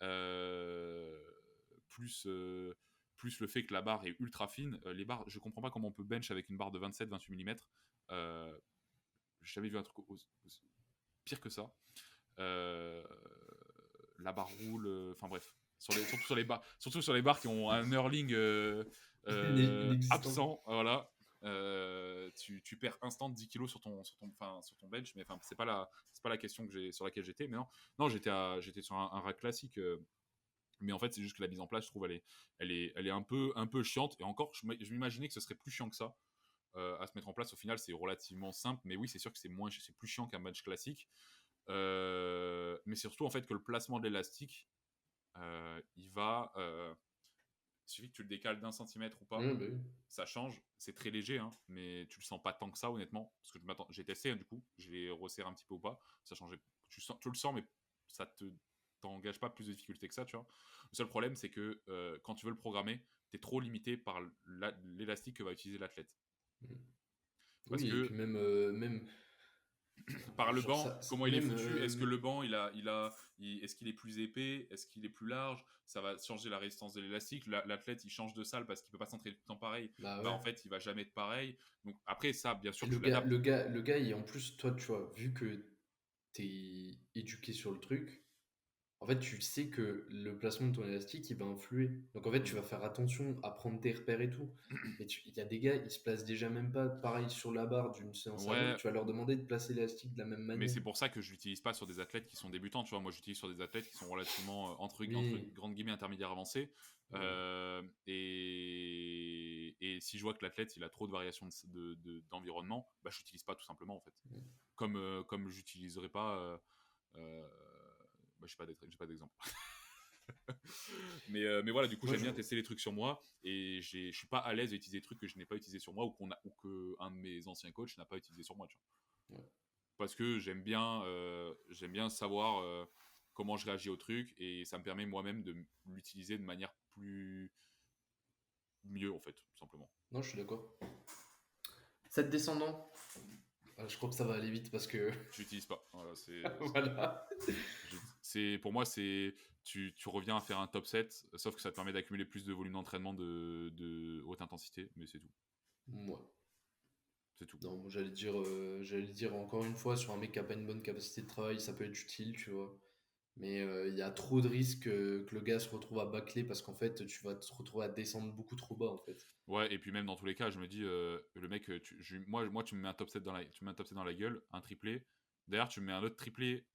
Euh, plus, euh, plus le fait que la barre est ultra fine. Les barres, je comprends pas comment on peut bench avec une barre de 27-28 mm. J'ai jamais vu un truc pire que ça. La barre roule, enfin bref. Surtout sur les barres qui ont un knurling Inexistant. absent, voilà. Tu perds instant 10 kilos sur ton bench, mais c'est pas la question sur laquelle j'étais. Mais non, j'étais sur un rack classique. Mais en fait, c'est juste que la mise en place, je trouve, elle est un peu chiante. Et encore, je m'imaginais que ce serait plus chiant que ça à se mettre en place. Au final, c'est relativement simple. Mais oui, c'est sûr que c'est plus chiant qu'un bench classique. Mais surtout, en fait, que le placement de l'élastique, il va. Il suffit que tu le décales d'1 centimètre ou pas, Ouais, bah oui. ça change. C'est très léger, hein, mais tu le sens pas tant que ça, honnêtement. Parce que j'ai testé, hein, du coup, je l'ai resserré un petit peu ou pas. Ça changeait. Tu le sens, mais ça t'engage pas plus de difficulté que ça, tu vois. Le seul problème, c'est que quand tu veux le programmer, tu es trop limité par l'élastique que va utiliser l'athlète. Parce Oui, et que puis même, par le genre banc, comment il est même, foutu? Est-ce que le banc, est-ce qu'il est plus épais? Est-ce qu'il est plus large? Ça va changer la résistance de l'élastique. L'athlète, il change de salle parce qu'il peut pas s'entraîner tout le temps pareil. bah Bah, ouais. en fait, il va jamais être pareil. Donc après, ça, bien Et sûr, tu l'adaptes. le gars, et en plus, toi, tu vois, vu que t'es éduqué sur le truc, en fait, tu sais que le placement de ton élastique, il va influer. Donc, en fait, tu Mm. vas faire attention à prendre tes repères et tout. Mais il y a des gars, ils se placent déjà même pas pareil sur la barre d'une séance à l'autre. Ouais, Tu vas leur demander de placer l'élastique de la même mais manière. c'est pour ça que je l'utilise pas sur des athlètes qui sont débutants. Tu vois, moi, j'utilise sur des athlètes qui sont relativement entre Oui. grandes guillemets intermédiaires avancés. Ouais. Et si je vois que l'athlète il a trop de variations d'environnement, bah, je l'utilise pas tout simplement en fait. Ouais. Comme j'utiliserai pas. Euh, bah, j'ai pas d'exemple. Mais voilà, du coup, Moi, j'aime je... bien tester les trucs sur moi et je suis pas à l'aise à utiliser des trucs que je n'ai pas utilisé sur moi ou que un de mes anciens coachs n'a pas utilisé sur moi. Tu vois. Ouais. Parce que j'aime bien savoir comment je réagis au truc et ça me permet moi-même de l'utiliser de manière mieux en fait, tout simplement. Non, je suis d'accord. 7 descendants. Je crois que ça va aller vite parce que... J'utilise pas. Voilà, voilà. pour moi, tu reviens à faire un top 7, sauf que ça te permet d'accumuler plus de volume d'entraînement de haute intensité, mais c'est tout. Ouais. C'est tout. Non, moi, j'allais dire encore une fois, sur un mec qui a pas une bonne capacité de travail, ça peut être utile, tu vois. Mais il y a trop de risques que le gars se retrouve à bâcler parce qu'en fait, tu vas te retrouver à descendre beaucoup trop bas, en fait. Ouais, et puis même dans tous les cas, je me dis, le mec, moi, tu me mets un top 7 tu me mets un top 7 dans la gueule, un triplé. Derrière, tu me mets un autre triplé,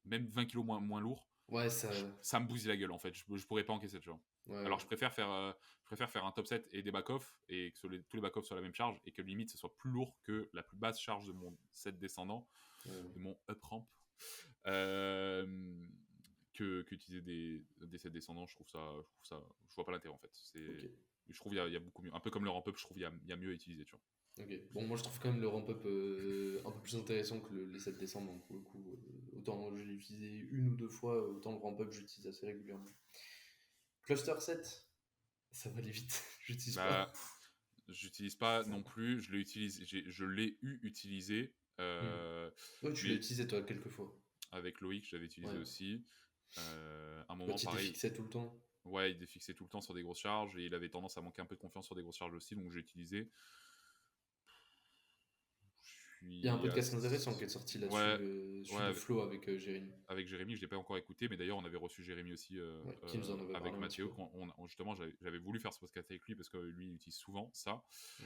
même 20 kilos moins lourd. Ouais, ça... Ça me bousille la gueule, en fait. Je pourrais pas encaisser, tu vois. Ouais. Alors, je préfère faire un top 7 et des back-off, et que tous les back-off soient la même charge, et que limite, ce soit plus lourd que la plus basse charge de mon set descendant, de mon up ramp. Qu'utiliser des sets descendants, je vois pas l'intérêt, en fait. Ok. Je trouve qu'il y a beaucoup mieux. Un peu comme le ramp-up, je trouve qu'il y a mieux à utiliser, tu vois. Ok. Bon, moi je trouve quand même le ramp-up un peu plus intéressant que les 7 descendants, donc pour le coup. Autant je l'ai utilisé une ou deux fois, autant le ramp-up j'utilise assez régulièrement. Cluster 7, ça va aller vite, j'utilise pas. Bah, j'utilise pas non plus. Je l'ai utilisé. Ouais, tu l'as Mais utilisé toi quelques fois. avec Loïc, je l'avais utilisé Ouais. aussi. Un moment, Quand il était pareil. fixé tout le temps. Ouais, il était fixé tout le temps sur des grosses charges et il avait tendance à manquer un peu de confiance sur des grosses charges aussi, donc j'ai utilisé. Il y a un podcast intéressant qui est sorti là-dessus, Ouais, celui de ouais, Flo avec Jérémy. avec Jérémy, je l'ai pas encore écouté, mais d'ailleurs on avait reçu Jérémy aussi Ouais, qui nous en avait avec parlé un petit Mathieu. peu. Justement, j'avais voulu faire ce podcast avec lui parce que lui il utilise souvent ça. Mm.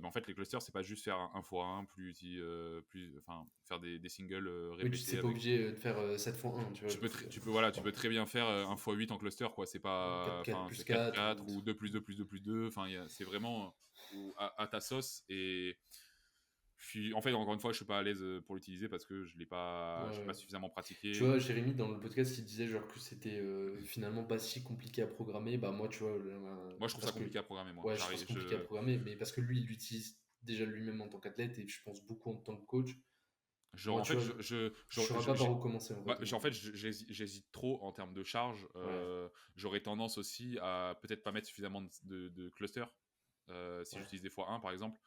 Mais en fait, les clusters, c'est pas juste faire un x 1 enfin faire des singles Oui, tu répétés sais pas avec. obligé de faire 7x1, tu vois. Tu peux très bien faire un x 8 en cluster, quoi. C'est pas, 4-4 enfin, plus c'est 4 4. 4 ou 2 plus 2 plus 2 plus 2. Enfin, c'est vraiment à ta sauce et en fait, encore une fois, je suis pas à l'aise pour l'utiliser parce que je l'ai pas Ouais. suffisamment Tu pratiqué. vois, Jérémy, dans le podcast, il disait genre que c'était finalement pas si compliqué à programmer. Bah, moi, tu vois, Moi, je trouve ça parce que, compliqué à programmer, moi. ouais, je trouve ça compliqué à programmer, mais parce que lui, il l'utilise déjà lui-même en tant qu'athlète et je pense beaucoup en tant que coach. Genre, Moi, en tu fait, vois, je saurais pas par où commencer en fait. en fait, j'hésite trop en termes de charge. Ouais. J'aurais tendance aussi à peut-être pas mettre suffisamment de clusters. si Ouais. j'utilise des fois 1 par exemple,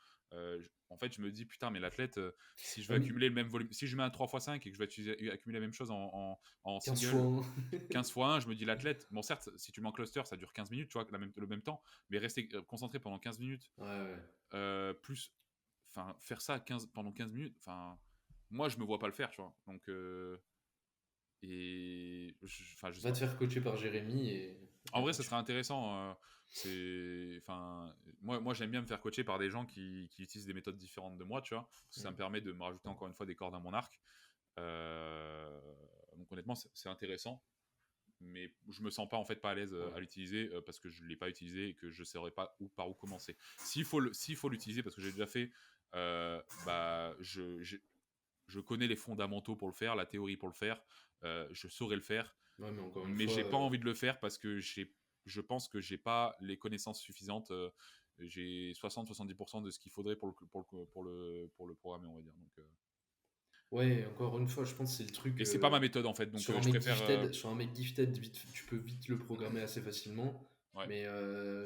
en fait, je me dis putain, mais l'athlète, si je veux Ouais, mais accumuler le même volume, si je mets un 3x5 et que je vais accumuler la même chose en 15 fois single, 1. 15x1, je me dis l'athlète, bon, certes, si tu mets en cluster, ça dure 15 minutes, tu vois, le même temps, mais rester concentré pendant 15 minutes, Ouais, ouais. plus, enfin, faire ça pendant 15 minutes, enfin, moi, je me vois pas le faire, tu vois. Donc, enfin, je sais Va te pas. faire coacher par Jérémy En et vrai, là, ce tu. serait intéressant. Enfin, moi, j'aime bien me faire coacher par des gens qui utilisent des méthodes différentes de moi, tu vois, parce que ça me Mm. permet de me rajouter encore une fois des cordes à mon arc. Euh, donc honnêtement, c'est intéressant, mais je me sens pas en fait pas à l'aise Ouais. à l'utiliser parce que je l'ai pas utilisé et que je saurais pas par où commencer. S'il faut l'utiliser, parce que j'ai déjà fait, bah je connais les fondamentaux pour le faire, la théorie pour le faire, je saurais le faire, Ouais, mais encore une mais fois, j'ai pas envie de le faire parce que je pense que j'ai pas les connaissances suffisantes. J'ai 60-70% de ce qu'il faudrait pour le programmer, on va dire. Donc, ouais, encore une fois, je pense que c'est le truc. et c'est pas ma méthode en fait, donc Sur un je mec préfère. gifted, sur un mec gifted, tu peux vite le programmer assez facilement. Ouais. Mais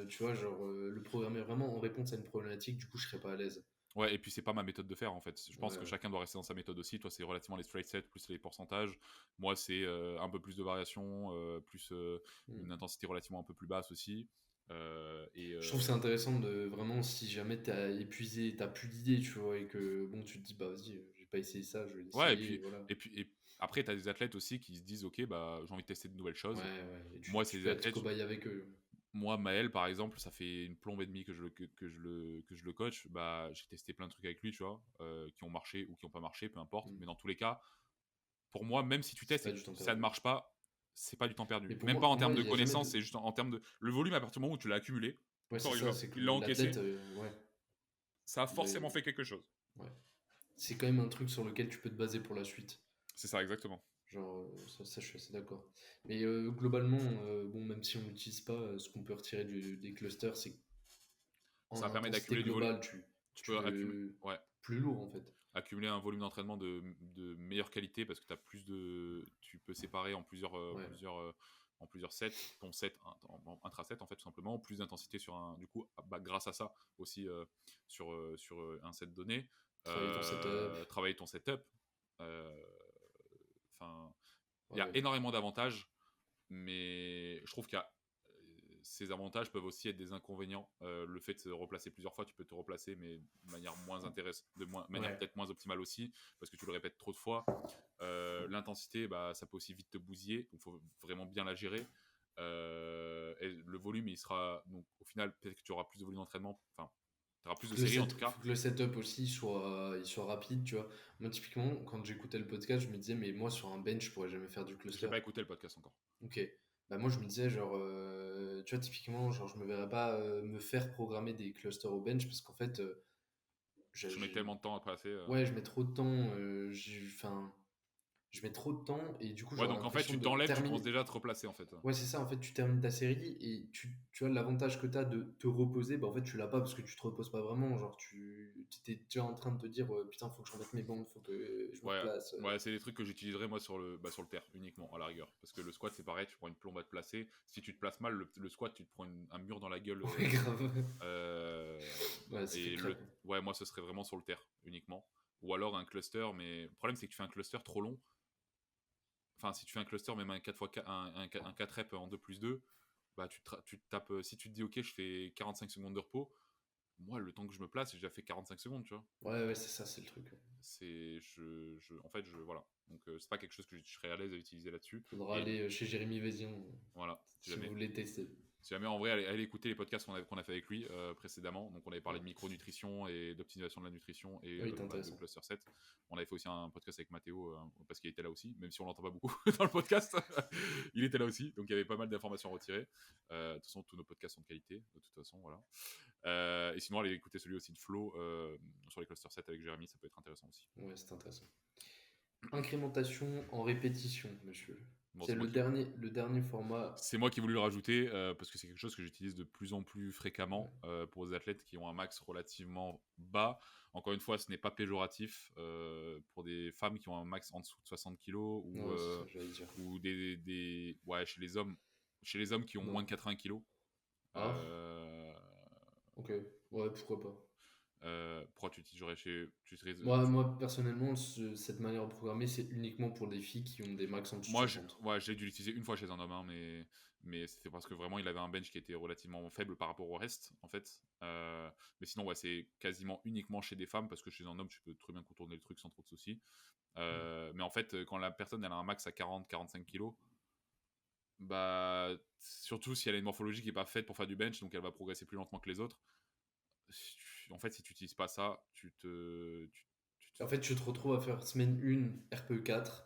tu vois, genre, le programmer vraiment en réponse à une problématique, du coup, je serais pas à l'aise. Ouais, et puis c'est pas ma méthode de faire en fait. Je Ouais, pense que ouais. chacun doit rester dans sa méthode aussi. Toi, c'est relativement les straight sets plus les pourcentages. Moi, c'est un peu plus de variation, plus Mm. une intensité relativement un peu plus basse aussi. Et Je trouve que c'est intéressant de vraiment, si jamais t'as épuisé, t'as plus d'idées, tu vois, et que bon, tu te dis, bah vas-y, j'ai pas essayé ça, je vais ouais, l'essayer, et voilà. et après, tu as des athlètes aussi qui se disent, ok, bah j'ai envie de tester de nouvelles Ouais, choses. ouais, et Moi, tu c'est des peux être athlètes. cobaye avec eux. Moi, Maël, par exemple, ça fait une plombe et demie que je le coach. Bah, j'ai testé plein de trucs avec lui, tu vois, qui ont marché ou qui n'ont pas marché, peu importe. Mm. Mais dans tous les cas, pour moi, même si tu C'est testes pas et que du temps ça ne perdu. marche pas, c'est pas du temps perdu. Mais Même pas en pour moi, termes de il y a jamais connaissances, de. c'est juste en termes de. Le volume, à partir du moment où tu l'as accumulé, Ouais, ton c'est corps, ça, c'est que il l'a l'athlète, encaissé, ouais, ça a il a- forcément fait quelque chose. ouais. C'est quand même un truc sur lequel tu peux te baser pour la suite. C'est ça, exactement. Genre, ça, je suis assez d'accord. Mais globalement, bon, même si on n'utilise pas, ce qu'on peut retirer des clusters, c'est qu'en Ça permet intensité d'accumuler du volume. globale, Tu tu peux accumuler. le. Ouais. Plus lourd, en fait. Accumuler un volume d'entraînement de meilleure qualité parce que tu peux séparer Ouais. en plusieurs sets, ton set intra-set en fait tout simplement, plus d'intensité sur un, du coup bah, grâce à ça aussi sur un set donné, Travailler ton setup. travailler ton setup, euh, enfin il y a Ouais. énormément d'avantages, mais je trouve qu'il y a ces avantages peuvent aussi être des inconvénients. Le fait de se replacer plusieurs fois, tu peux te replacer, mais de manière moins intéressante, manière Ouais. peut-être moins optimale aussi, parce que tu le répètes trop de fois. L'intensité, bah, ça peut aussi vite te bousiller, donc il faut vraiment bien la gérer. Et le volume, il sera. Donc au final, peut-être que tu auras plus de volume d'entraînement, enfin, tu auras plus de séries en tout cas. Faut que le setup aussi il soit rapide, tu vois. Moi, typiquement, quand j'écoutais le podcast, je me disais, mais moi, sur un bench, je pourrais jamais faire du J'ai cluster. pas écouté le podcast encore. Ok. Bah, moi, je me disais, genre, tu vois, typiquement, genre, je me verrais pas me faire programmer des clusters au bench parce qu'en fait, j'ai- Je mets j'ai- tellement de temps à passer. ouais, je mets trop de temps. Enfin, je mets trop de temps et du coup, Ouais, j'aurais donc en fait, l'impression tu de t'enlèves, tu commences terminer. déjà à te replacer en fait. Ouais, c'est ça, en fait, tu termines ta série et tu vois, l'avantage que tu as de te reposer, bah en fait, tu l'as pas parce que tu te reposes pas vraiment. Genre, tu étais déjà en train de te dire, putain, faut que je remette mes bandes, faut que je me Ouais, replace. ouais, c'est des trucs que j'utiliserai moi sur le terre uniquement à la rigueur. Parce que le squat c'est pareil, tu prends une plombe à te placer. Si tu te places mal, le squat tu te prends un mur dans la gueule. Ouais, grave. Euh, Ouais, ça fait et crève. ouais, moi ce serait vraiment sur le terre uniquement. Ou alors un cluster, mais le problème c'est que tu fais un cluster trop long. Enfin, si tu fais un cluster, même un 4x4, un 4 reps en 2+2, bah tu te tapes. Si tu te dis ok, je fais 45 secondes de repos, moi le temps que je me place, j'ai déjà fait 45 secondes, tu vois. Ouais, ouais, c'est ça, c'est le truc. En fait, voilà. Donc, c'est pas quelque chose que je serais à l'aise à utiliser là-dessus. Faudra Et aller chez Jérémy Vézian voilà, si vous voulez tester. si jamais en vrai, allez écouter les podcasts qu'on a fait avec lui précédemment. Donc, on avait parlé Ouais, de micronutrition et d'optimisation de la nutrition et ouais, il était bah, de intéressant. cluster 7. On avait fait aussi un podcast avec Mathéo parce qu'il était là aussi, même si on l'entend pas beaucoup dans le podcast. Il était là aussi, donc il y avait pas mal d'informations à retirer. De toute façon, tous nos podcasts sont de qualité, de toute façon, voilà. Et sinon, allez écouter celui aussi de Flo sur les cluster 7 avec Jérémy, ça peut être intéressant aussi. Ouais, c'est intéressant. Incrémentation en répétition, monsieur. Bon, C'est c'est moi qui le dernier format. C'est moi qui ai voulu le rajouter parce que c'est quelque chose que j'utilise de plus en plus Ouais. fréquemment pour les athlètes qui ont un max relativement bas. Encore une fois, ce n'est pas péjoratif pour des femmes qui ont un max en dessous de 60 kg Ouais, c'est ça, j'allais dire. ou ouais, chez les hommes qui ont Non. moins de 80 kg. Ah, Euh, ok. Ouais, pourquoi pas. Pourquoi tu utiliserais chez. Moi personnellement, cette manière de programmer, c'est uniquement pour des filles qui ont des max en dessous de Moi, 60. ouais, j'ai dû l'utiliser une fois chez un homme, hein, mais c'était parce que vraiment il avait un bench qui était relativement faible par rapport au reste, en fait. Mais sinon, ouais, c'est quasiment uniquement chez des femmes parce que chez un homme, tu peux très bien contourner le truc sans trop de soucis. Mm. Mais en fait, quand la personne elle a un max à 40-45 kilos, bah, surtout si elle a une morphologie qui est pas faite pour faire du bench, donc elle va progresser plus lentement que les autres. En fait, si tu n'utilises pas ça, En fait, tu te retrouves à faire semaine 1, RPE 4,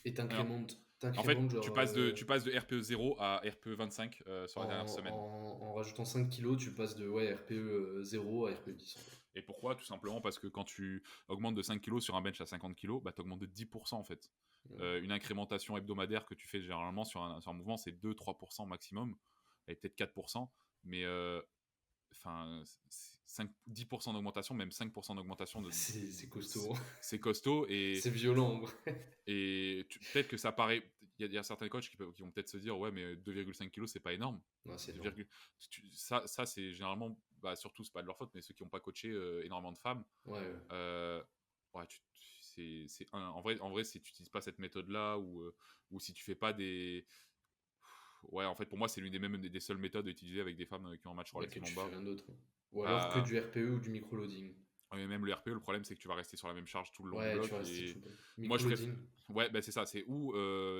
et alors, en t'incrémentes fait, tu genre passes de RPE 0 à RPE 25 sur la dernière semaine. en rajoutant 5 kilos, tu passes de ouais, RPE 0 à RPE 10 en fait. Et pourquoi? Tout simplement parce que quand tu augmentes de 5 kilos sur un bench à 50 kilos, bah, tu augmentes de 10% en fait. Ouais. Une incrémentation hebdomadaire que tu fais généralement sur un mouvement, c'est 2-3% maximum, et peut-être 4%. Mais enfin, 10% d'augmentation, même 5% d'augmentation, C'est costaud, hein. c'est costaud. Et, C'est violent en vrai. peut-être que ça paraît. Il y a certains coachs qui vont peut-être se dire, ouais, mais 2,5 kilos, c'est pas énorme. Non, c'est 2, énorme. ça c'est généralement, bah, surtout, c'est pas de leur faute, mais ceux qui n'ont pas coaché énormément de femmes. Ouais, ouais. euh, ouais, en vrai, si tu n'utilises pas cette méthode-là, ou si tu fais pas des. Ouais, en fait, pour moi, c'est l'une des seules méthodes à utiliser avec des femmes qui ont un match Ouais, que relativement tu fais bas. rien d'autre, hein. Ou alors que Bah, du RPE ou du microloading. ouais, même le RPE, le problème, c'est que tu vas rester sur la même charge tout le long du Ouais, tu bloc. vas rester Et tout le temps. moi, je préfère. Microloading. Ouais, bah, c'est ça. C'est où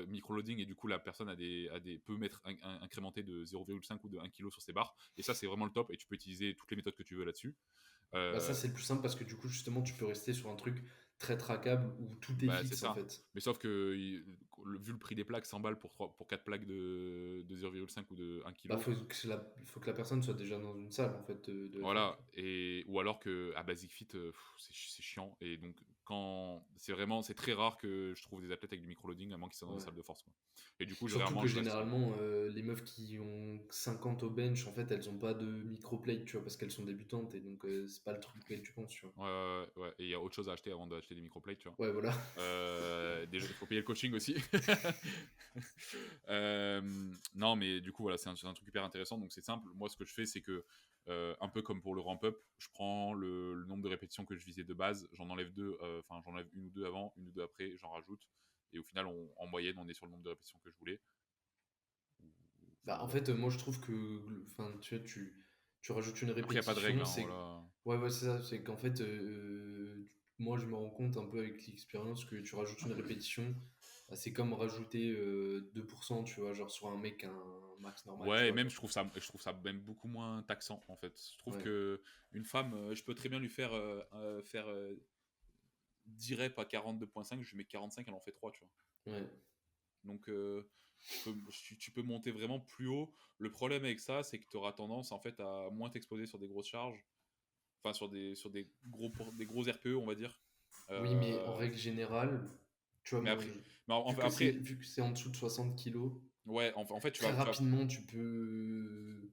microloading, et du coup, la personne peut mettre incrémenté de 0,5 ou de 1 kg sur ses barres. Et ça, c'est vraiment le top. Et tu peux utiliser toutes les méthodes que tu veux là-dessus. Bah ça, Euh, c'est le plus simple parce que du coup, justement, tu peux rester sur un truc très trackable où tout est Bah, c'est fixe en ça. fait. Mais sauf que, vu le prix des plaques, 100 balles pour 4 plaques de 0,5 ou de 1 Bah, kg. faut que la personne soit déjà dans une salle en fait de FM, tu Voilà. Ou alors que à Basic Fit, c'est chiant. Et donc, c'est très rare que je trouve des athlètes avec du microloading, à moins qu'ils soient dans vois. une Ouais. salle de force, quoi. Et du coup, Surtout rarement, que je reste. généralement, les meufs qui ont 50 au bench, en fait, elles ont pas de microplate, tu vois, parce qu'elles sont débutantes et donc c'est pas le truc auquel tu penses, tu vois. Ouais, ouais, ouais, ouais. Et il y a autre chose à acheter avant d'acheter des microplates, tu vois. Ouais, voilà. Déjà, il faut payer le coaching aussi. Non, mais du coup, voilà, c'est un truc hyper intéressant. Donc, c'est simple. Moi, ce que je fais, c'est que, un peu comme pour le ramp-up, je prends le nombre de répétitions que je visais de base, j'en enlève deux, enfin, j'en enlève une ou deux avant, une ou deux après, j'en rajoute. Et au final, en moyenne, on est sur le nombre de répétitions que je voulais. Bah, Enfin, en voilà. fait, moi je trouve que, enfin, tu vois, tu rajoutes une Après, il n'y a pas de règle, répétition, hein, c'est. voilà. Ouais, ouais, c'est ça, c'est qu'en fait, moi je me rends compte un peu avec l'expérience que tu rajoutes une répétition, bah, c'est comme rajouter 2%, tu vois, genre sur un mec un max normal, tu Ouais, et vois, même genre. je trouve ça même beaucoup moins taxant, en fait. Je trouve Ouais, que une femme, je peux très bien lui faire 10 reps à 42,5, je lui mets 45, elle en fait 3, tu vois. ouais. Donc, tu peux monter vraiment plus haut. Le problème avec ça, c'est que tu auras tendance, en fait, à moins t'exposer sur des grosses charges, enfin des gros RPE, on va dire. Oui, mais en Euh, règle générale, tu vois, mais après, mais après, vu que c'est en dessous de 60 kilos, ouais, en fait, tu très vas, tu vas. rapidement, tu peux.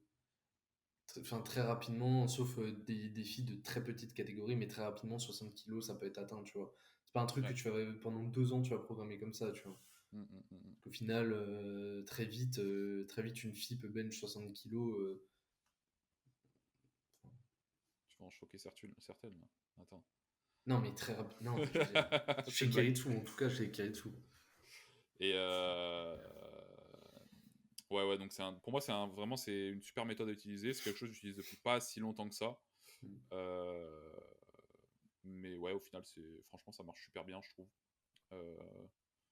Enfin, très rapidement, sauf des filles de très petite catégorie, mais très rapidement, 60 kilos, ça peut être atteint, tu vois. C'est pas un truc que Ouais. pendant 2 ans, tu vas programmer comme ça, tu vois. Mm, mm, mm, mm. Au final, très vite, une fille peut bench 60 kilos. Tu vas en choquer certaines, là. Attends. Non, mais très rapidement. Non, mais je veux dire, C'est chez une blague. Kiritsu, en tout cas, chez Kiritsu. Et ouais, ouais, donc pour moi, vraiment, c'est une super méthode à utiliser. C'est quelque chose que j'utilise depuis pas si longtemps que ça. Euh, mais ouais, au final, franchement, ça marche super bien, je trouve. Euh,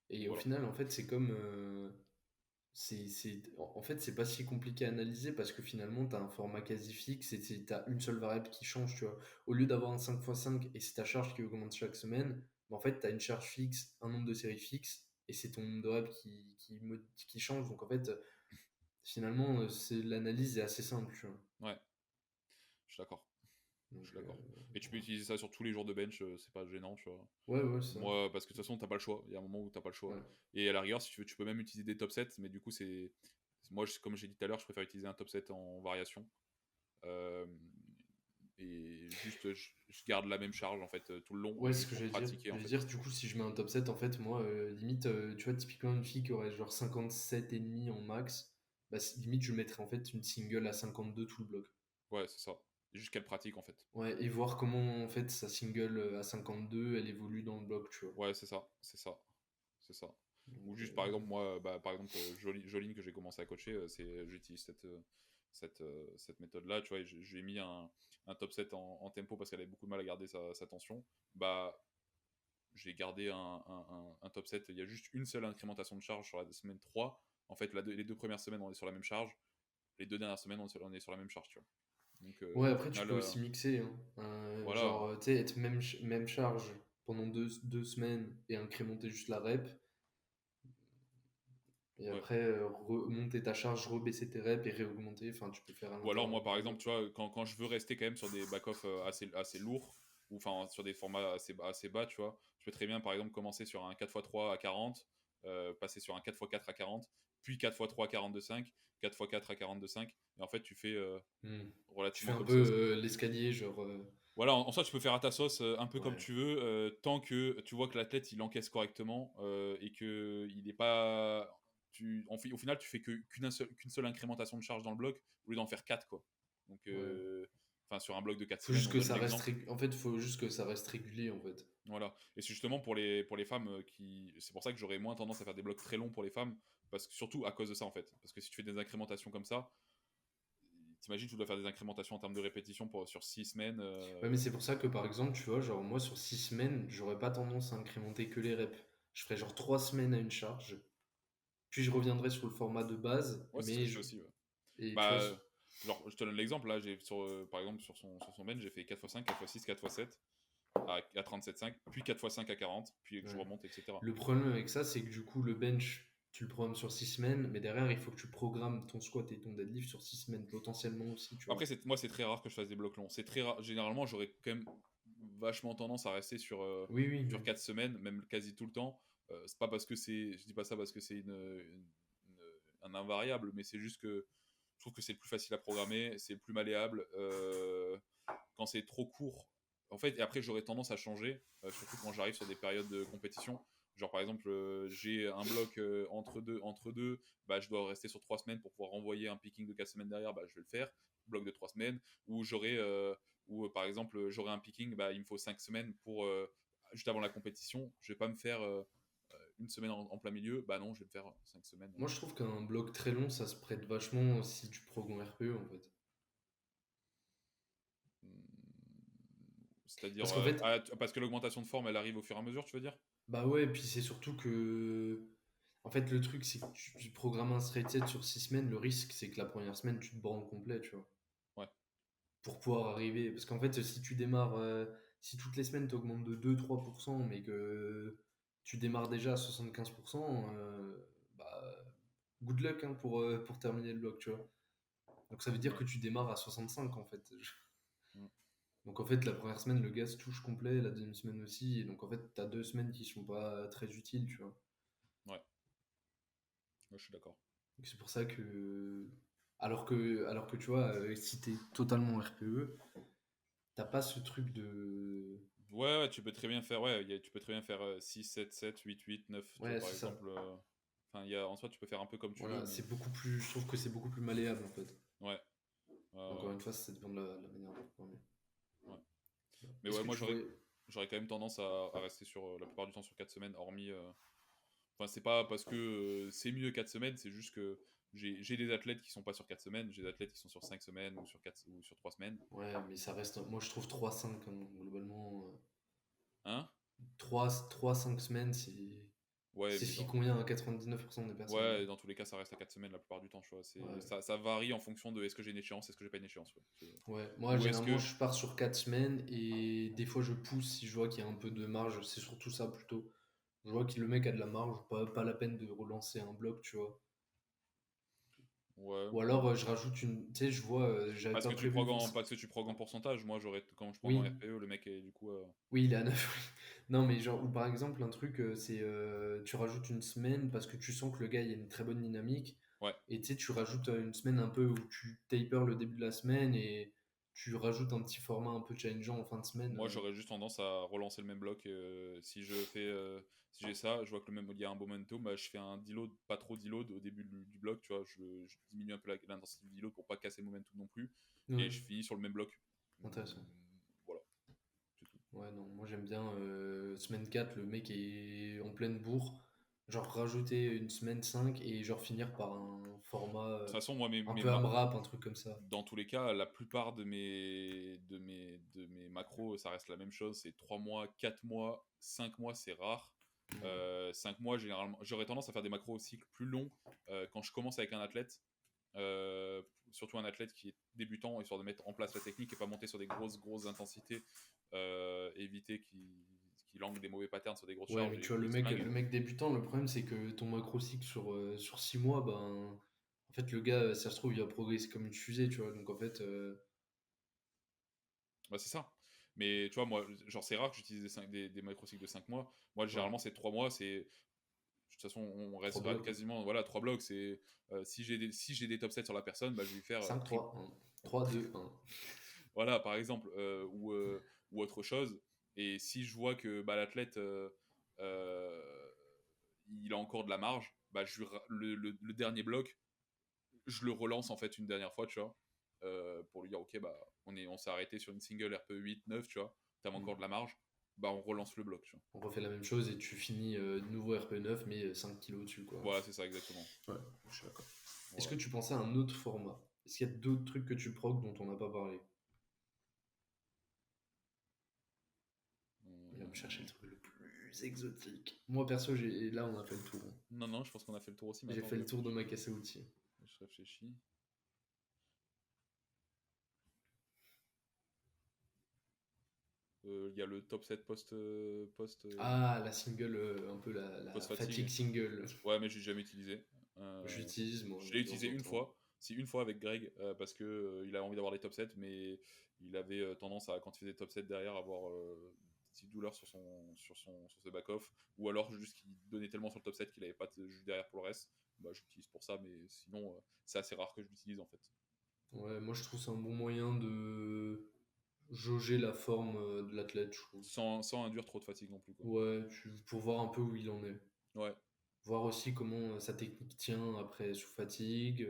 Et au voilà. final, en fait, c'est comme. En fait, c'est pas si compliqué à analyser parce que finalement, tu as un format quasi fixe et tu as une seule variable qui change, tu vois. Au lieu d'avoir un 5x5 et c'est ta charge qui augmente chaque semaine, bah, en fait, tu as une charge fixe, un nombre de séries fixe et c'est ton nombre de reps qui change. Donc, en fait, finalement, l'analyse est assez simple, tu vois. Ouais, je suis d'accord. Je Donc, suis d'accord. Et tu peux utiliser ça sur tous les jours de bench, c'est pas gênant, tu vois. ouais, ouais, c'est ça. Moi, parce que de toute façon, t'as pas le choix. Il y a un moment où t'as pas le choix. Ouais. Et à la rigueur, si tu veux, tu peux même utiliser des top sets, mais du coup, moi, comme j'ai dit tout à l'heure, je préfère utiliser un top set en variation. Euh, et juste, je garde la même charge, en fait, tout le long, Ouais, c'est ce juste que pour j'allais dire. pratiquer, en J'allais fait. dire, du coup, si je mets un top 7 en fait, moi, limite, tu vois, typiquement une fille qui aurait genre 57,5 en max, bah, limite, je mettrais en fait une single à 52 tout le bloc. Ouais, c'est ça. juste quelle pratique en fait. Ouais, et voir comment en fait sa single à 52 elle évolue dans le bloc, tu vois. Ouais, c'est ça, c'est ça, c'est ça. Ou Donc, juste par exemple, moi, par exemple, Joline que j'ai commencé à coacher, j'utilise cette méthode-là, tu vois, et j'ai mis un top 7 en tempo parce qu'elle avait beaucoup de mal à garder sa tension. Bah, j'ai gardé un top 7. Il y a juste une seule incrémentation de charge sur la semaine 3. En fait, les 2 premières semaines, on est sur la même charge. Les 2 dernières semaines, on est sur la même charge, tu vois. Donc, ouais, au après tu final, peux aussi mixer, hein. voilà. Genre, tu sais, être même charge pendant deux semaines et incrémenter juste la rep. Et Ouais. après, remonter ta charge, rebaisser tes reps et réaugmenter. Enfin, tu peux faire à Ou alors, moi, l'intérieur par d'un exemple, bloc. tu vois, quand je veux rester quand même sur des back-off assez lourds, ou enfin sur des formats assez bas, tu vois, je peux très bien, par exemple, commencer sur un 4x3 à 40, passer sur un 4x4 à 40, puis 4x3 à 42,5, 4x4 à 42,5, et en fait, tu fais Hmm. Tu fais relativement un comme peu ça. l'escalier, genre. Voilà, en soi, tu peux faire à ta sauce un peu comme Ouais. tu veux, tant que tu vois que l'athlète il encaisse correctement et que il n'est pas. Au final, tu fais qu'une seule incrémentation de charge dans le bloc au lieu d'en faire 4, quoi. Donc, Ouais. enfin, sur un bloc de 4 Faut semaines, juste on que donne ça reste l'exemple. en fait, faut juste que ça reste régulier, en fait. Voilà. Et c'est justement pour les femmes qui. C'est pour ça que j'aurais moins tendance à faire des blocs très longs pour les femmes, parce que surtout à cause de ça, en fait. Parce que si tu fais des incrémentations comme ça, t'imagines, tu dois faire des incrémentations en termes de répétition sur 6 semaines. Ouais, mais c'est pour ça que par exemple, tu vois, genre moi sur 6 semaines, j'aurais pas tendance à incrémenter que les reps. Je ferais genre 3 semaines à une charge, puis je reviendrai sur le format de base, Ouais, c'est ce que je fais aussi. Ouais. et tu vois, Bah, genre, je te donne l'exemple, là, par exemple, sur son bench, j'ai fait 4x5, 4x6, 4x7 à 37,5, puis 4x5 à 40, puis que je ouais. remonte, etc. Le problème avec ça, c'est que du coup, le bench, tu le programmes sur 6 semaines, mais derrière, il faut que tu programmes ton squat et ton deadlift sur 6 semaines, potentiellement aussi, tu vois. Après, moi, c'est très rare que je fasse des blocs longs. C'est très rare. Généralement, j'aurais quand même vachement tendance à rester Oui, oui, sur oui. 4 semaines, même quasi tout le temps. C'est pas parce que c'est. Je dis pas ça parce que c'est un invariable, mais c'est juste que je trouve que c'est le plus facile à programmer, c'est le plus malléable. Quand c'est trop court, en fait, et après j'aurais tendance à changer, surtout quand j'arrive sur des périodes de compétition. Genre par exemple, j'ai un bloc entre deux, bah, je dois rester sur 3 semaines pour pouvoir renvoyer un picking de 4 semaines derrière, bah, je vais le faire, bloc de 3 semaines, ou par exemple j'aurai un picking, bah, il me faut 5 semaines pour juste avant la compétition, je vais pas me faire une semaine en plein milieu, bah non, je vais me faire 5 semaines. Moi, je trouve qu'un bloc très long, ça se prête vachement si tu programmes RPE, en fait. C'est-à-dire, Parce qu'en fait, parce que l'augmentation de forme, elle arrive au fur et à mesure, tu veux dire? bah ouais, puis c'est surtout que. En fait, le truc, c'est que tu programmes un straight set sur 6 semaines, le risque, c'est que la première semaine, tu te branles complet, tu vois. Ouais, Pour pouvoir arriver. Parce qu'en fait, si tu démarres. Si toutes les semaines, tu augmentes de 2-3%, mais que tu démarres déjà à 75%, bah. Good luck hein, pour terminer le bloc, tu vois. Donc ça veut dire ouais. que tu démarres à 65 en fait. Mm. Donc en fait, la première semaine, le gaz touche complet, la deuxième semaine aussi. Et donc en fait, t'as 2 semaines qui sont pas très utiles, tu vois. Ouais, je suis d'accord. Donc c'est pour ça que. Alors que tu vois, si t'es totalement RPE, t'as pas ce truc de. Ouais, ouais, tu peux très bien faire, ouais, tu peux très bien faire 6, 7, 7, 8, 8, 9, tu vois, Ouais, par c'est ça. exemple. Enfin, en soi, tu peux faire un peu comme tu veux, Voilà, mais c'est beaucoup plus. Je trouve que c'est beaucoup plus malléable en fait. ouais, Encore ouais, une fois, ça dépend de la manière de programmer. ouais. Mais Est-ce ouais, que moi, tu vois. j'aurais quand même tendance à rester sur la plupart du temps sur 4 semaines, hormis. Enfin, c'est pas parce que c'est mieux 4 semaines, c'est juste que j'ai des athlètes qui sont pas sur 4 semaines, j'ai des athlètes qui sont sur 5 semaines ou sur 3 semaines. Ouais, mais ça reste. Moi, je trouve 3-5 hein, globalement. Hein? 3-5 semaines, Ouais, c'est mais ce qui convient à 99% des personnes. ouais, dans tous les cas, ça reste à 4 semaines la plupart du temps, tu vois. Ouais. Ça varie en fonction de est-ce que j'ai une échéance, est-ce que j'ai pas une échéance, ouais. Ouais, moi Ou est-ce généralement que. je pars sur 4 semaines et des fois je pousse si je vois qu'il y a un peu de marge, c'est surtout ça plutôt. Je vois que le mec a de la marge, pas la peine de relancer un bloc, tu vois. Ouais. Ou alors je rajoute une. Tu sais, je vois, j'avais pas prévu forcément. Parce que tu prog en pourcentage. Moi, quand je prog en Oui, RPE, le mec est du coup. oui, il est à 9. Non, mais genre, ou par exemple, un truc, c'est tu rajoutes une semaine parce que tu sens que le gars il a une très bonne dynamique. Ouais. Et tu sais, tu rajoutes une semaine un peu où tu taper le début de la semaine et tu rajoutes un petit format un peu challengeant en fin de semaine. Moi, j'aurais juste tendance à relancer le même bloc. Si j'ai ça, je vois que il y a un beau momentum, bah, je fais un deload, pas trop deload au début du bloc, tu vois. Je diminue un peu l'intensité du deload pour pas casser le momentum non plus. Et Ouais. je finis sur le même bloc. Intéressant. Voilà, c'est tout. Ouais, non, moi j'aime bien semaine 4, le mec est en pleine bourre. Genre rajouter une semaine 5 et genre finir par un format De toute façon, moi, un peu AMRAP, un truc comme ça. dans tous les cas, la plupart de mes macros, ça reste la même chose. C'est 3 mois, 4 mois, 5 mois, c'est rare. 5 mois, généralement, j'aurais tendance à faire des macros au cycle plus long quand je commence avec un athlète. Euh, Surtout un athlète qui est débutant, histoire de mettre en place la technique et pas monter sur des grosses intensités, éviter qu'il langue des mauvais patterns sur des grosses Ouais, charges mais tu et vois, qu'il se flingue. le mec débutant, le problème c'est que ton macro cycle sur 6 mois, ben, en fait, le gars, ça se trouve, il va progresser comme une fusée, tu vois. Donc en fait, Bah, c'est ça. Mais tu vois, moi, genre, c'est rare que j'utilise des macrocycles de 5 mois. Moi, ouais, généralement, c'est 3 mois. De toute façon, on 3 reste blocs. quasiment. Voilà, 3 blocs. Si j'ai des top 7 sur la personne, bah, je vais lui faire 5, 3, 1. 3, 2, 1. Voilà, par exemple, ou autre chose. Et si je vois que bah, l'athlète, euh, il a encore de la marge, bah, le dernier bloc, je le relance en fait une dernière fois, tu vois, pour lui dire, ok, bah, on s'est arrêté sur une single RPE 8, 9, tu vois, t'as encore de la marge, bah, on relance le bloc, tu vois. On refait la même chose et tu finis de nouveau RP9, mais 5 kilos dessus, quoi. Voilà, c'est ça, exactement. Ouais, je suis d'accord. Est-ce Voilà. que tu pensais à un autre format? Est-ce qu'il y a d'autres trucs que tu procs dont on n'a pas parlé? Il va me chercher le Hum, truc le plus exotique. Moi, perso, là, on a fait le tour. Non, non, je pense qu'on a fait le tour aussi, mais J'ai attends, fait je le tour de ma réfléchis. caisse à outils. Je réfléchis. Il y a le top 7 Ah, la single, un peu la fatigue post-fatigue. single. Ouais, mais je l'ai jamais utilisé. J'utilise, moi, Je l'ai de temps utilisé en une temps. fois. Si une fois avec Greg, parce que il a envie d'avoir les top 7, mais il avait tendance à, quand il faisait top 7 derrière, avoir des petites douleurs sur ses back-off. Ou alors juste qu'il donnait tellement sur le top 7 qu'il avait pas de jus derrière pour le reste. Bah, j'utilise pour ça, mais sinon, c'est assez rare que je l'utilise en fait. Ouais, moi, je trouve c'est un bon moyen de jauger la forme de l'athlète, je trouve. Sans induire trop de fatigue non plus, quoi. Ouais, pour voir un peu où il en est. Ouais, Voir aussi comment sa technique tient après sous fatigue,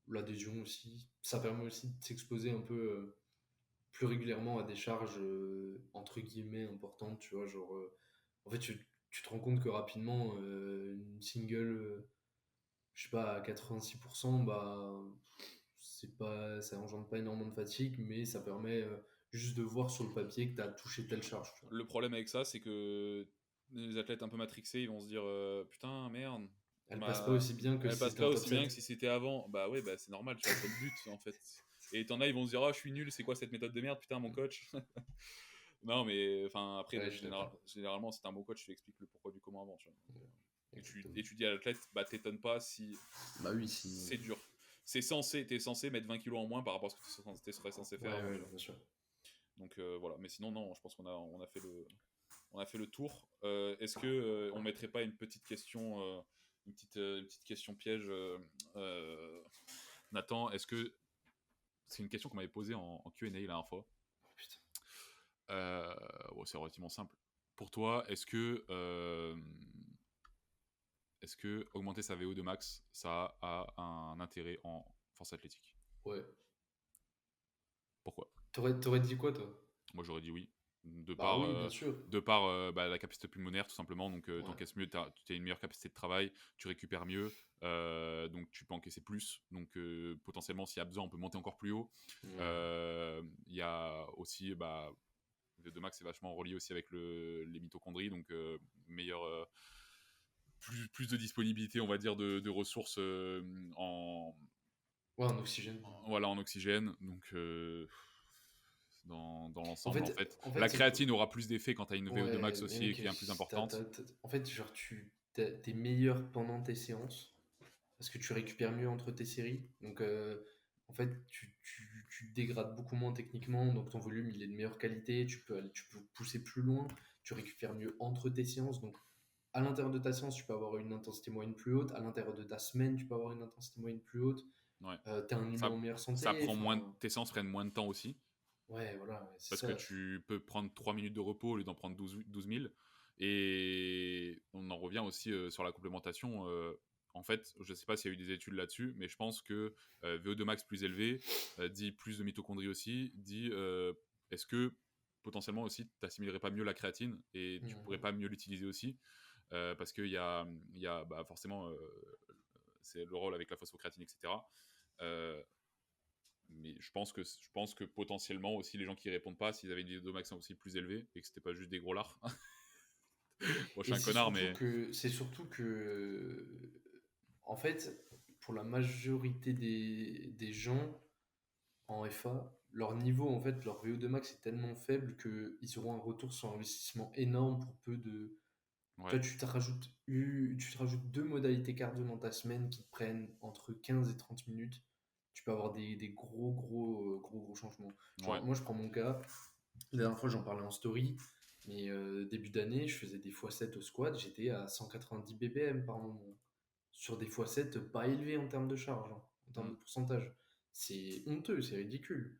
l'adhésion aussi. Ça permet aussi de s'exposer un peu plus régulièrement à des charges entre guillemets importantes, tu vois. Genre, en fait, tu te rends compte que rapidement, une single, je sais pas, à 86%, bah, ça engendre pas énormément de fatigue, mais ça permet juste de voir sur le papier que tu as touché telle charge, tu vois. le problème avec ça, c'est que les athlètes un peu matrixés, ils vont se dire putain, merde, Elle passe pas ma... aussi bien que elle si passe c'était pas en top aussi bien que 7. si c'était avant. Bah ouais, bah c'est normal, tu vois, c'est le but en fait. Et t'en as, ils vont se dire, oh, je suis nul, c'est quoi cette méthode de merde, putain, mon coach. Non, mais enfin, après, Ouais, je suis d'accord. généralement, c'est un bon coach, tu lui expliques le pourquoi du comment avant, tu vois. Exactement. Et tu dis à l'athlète, bah t'étonnes pas si Bah oui, si. c'est dur. T'es censé mettre 20 kilos en moins par rapport à ce que tu serais censé Ouais, faire avant, ouais, tu vois. bien sûr. Donc voilà, mais sinon, non, je pense qu'on a fait le tour. Est-ce que on mettrait pas une petite question, une petite question piège, Nathan? Est-ce que c'est une question qu'on m'avait posée en Q&A la dernière fois? Oh, putain. Bon, c'est relativement simple. Pour toi, est-ce que augmenter sa VO2 max, ça a un intérêt en force athlétique? Ouais. Pourquoi? T'aurais dit quoi, toi? Moi, j'aurais dit oui. De Bah par, oui, euh, bien sûr. de par bah, la capacité pulmonaire, tout simplement. Donc, Ouais. t'encaisses mieux, tu as une meilleure capacité de travail, tu récupères mieux, donc tu peux encaisser plus. Donc, potentiellement, s'il y a besoin, on peut monter encore plus haut. Ouais. Il y a aussi, bah, le VO2 max est vachement relié aussi avec les mitochondries, donc meilleur, plus de disponibilité, on va dire, de ressources en, Ouais, en oxygène. voilà, en oxygène. Donc, dans En l'ensemble, en fait, fait, en fait la c'est que. créatine aura plus d'effet quand tu as une VO2 Ouais, max mais aussi et mec, qui est plus importante. en fait, genre, t'es meilleur pendant tes séances parce que tu récupères mieux entre tes séries. Donc, en fait, tu te dégrades beaucoup moins techniquement. Donc, ton volume, il est de meilleure qualité. Tu peux pousser plus loin. Tu récupères mieux entre tes séances. Donc, à l'intérieur de ta séance, tu peux avoir une intensité moyenne plus haute. À l'intérieur de ta semaine, tu peux avoir une intensité moyenne plus haute. Ouais. T'es un humain Ça, en meilleure ça santé. prend moins, Enfin, tes séances prennent moins de temps aussi, ouais, voilà, ouais, c'est parce que ça. tu peux prendre 3 minutes de repos au lieu d'en prendre 12 000. Et on en revient aussi sur la complémentation. en fait, je ne sais pas s'il y a eu des études là-dessus, mais je pense que VO2 max plus élevé dit plus de mitochondries aussi, dit est-ce que potentiellement aussi tu n'assimilerais pas mieux la créatine et tu pourrais Mhm. pas mieux l'utiliser aussi parce qu'il y a bah, forcément c'est le rôle avec la phosphocréatine, etc. Euh, mais je pense que potentiellement aussi les gens qui répondent pas, s'ils avaient une VO2 max aussi plus élevée et que c'était pas juste des gros lards. Bon, je Et suis un connard, mais c'est surtout que, en fait, pour la majorité des gens en FA, leur niveau, en fait, leur VO2 max est tellement faible qu'ils auront un retour sur investissement énorme pour peu de. ouais, Toi, tu te rajoutes deux modalités cardio dans ta semaine qui te prennent entre 15 et 30 minutes. Tu peux avoir des gros changements. ouais, Genre, moi, je prends mon cas. La dernière fois, j'en parlais en story. Mais début d'année, je faisais des x7 au squat. J'étais à 190 bbm par moment. Sur des x7 pas élevés en termes de charge, hein, en termes mm, de pourcentage. C'est honteux, c'est ridicule.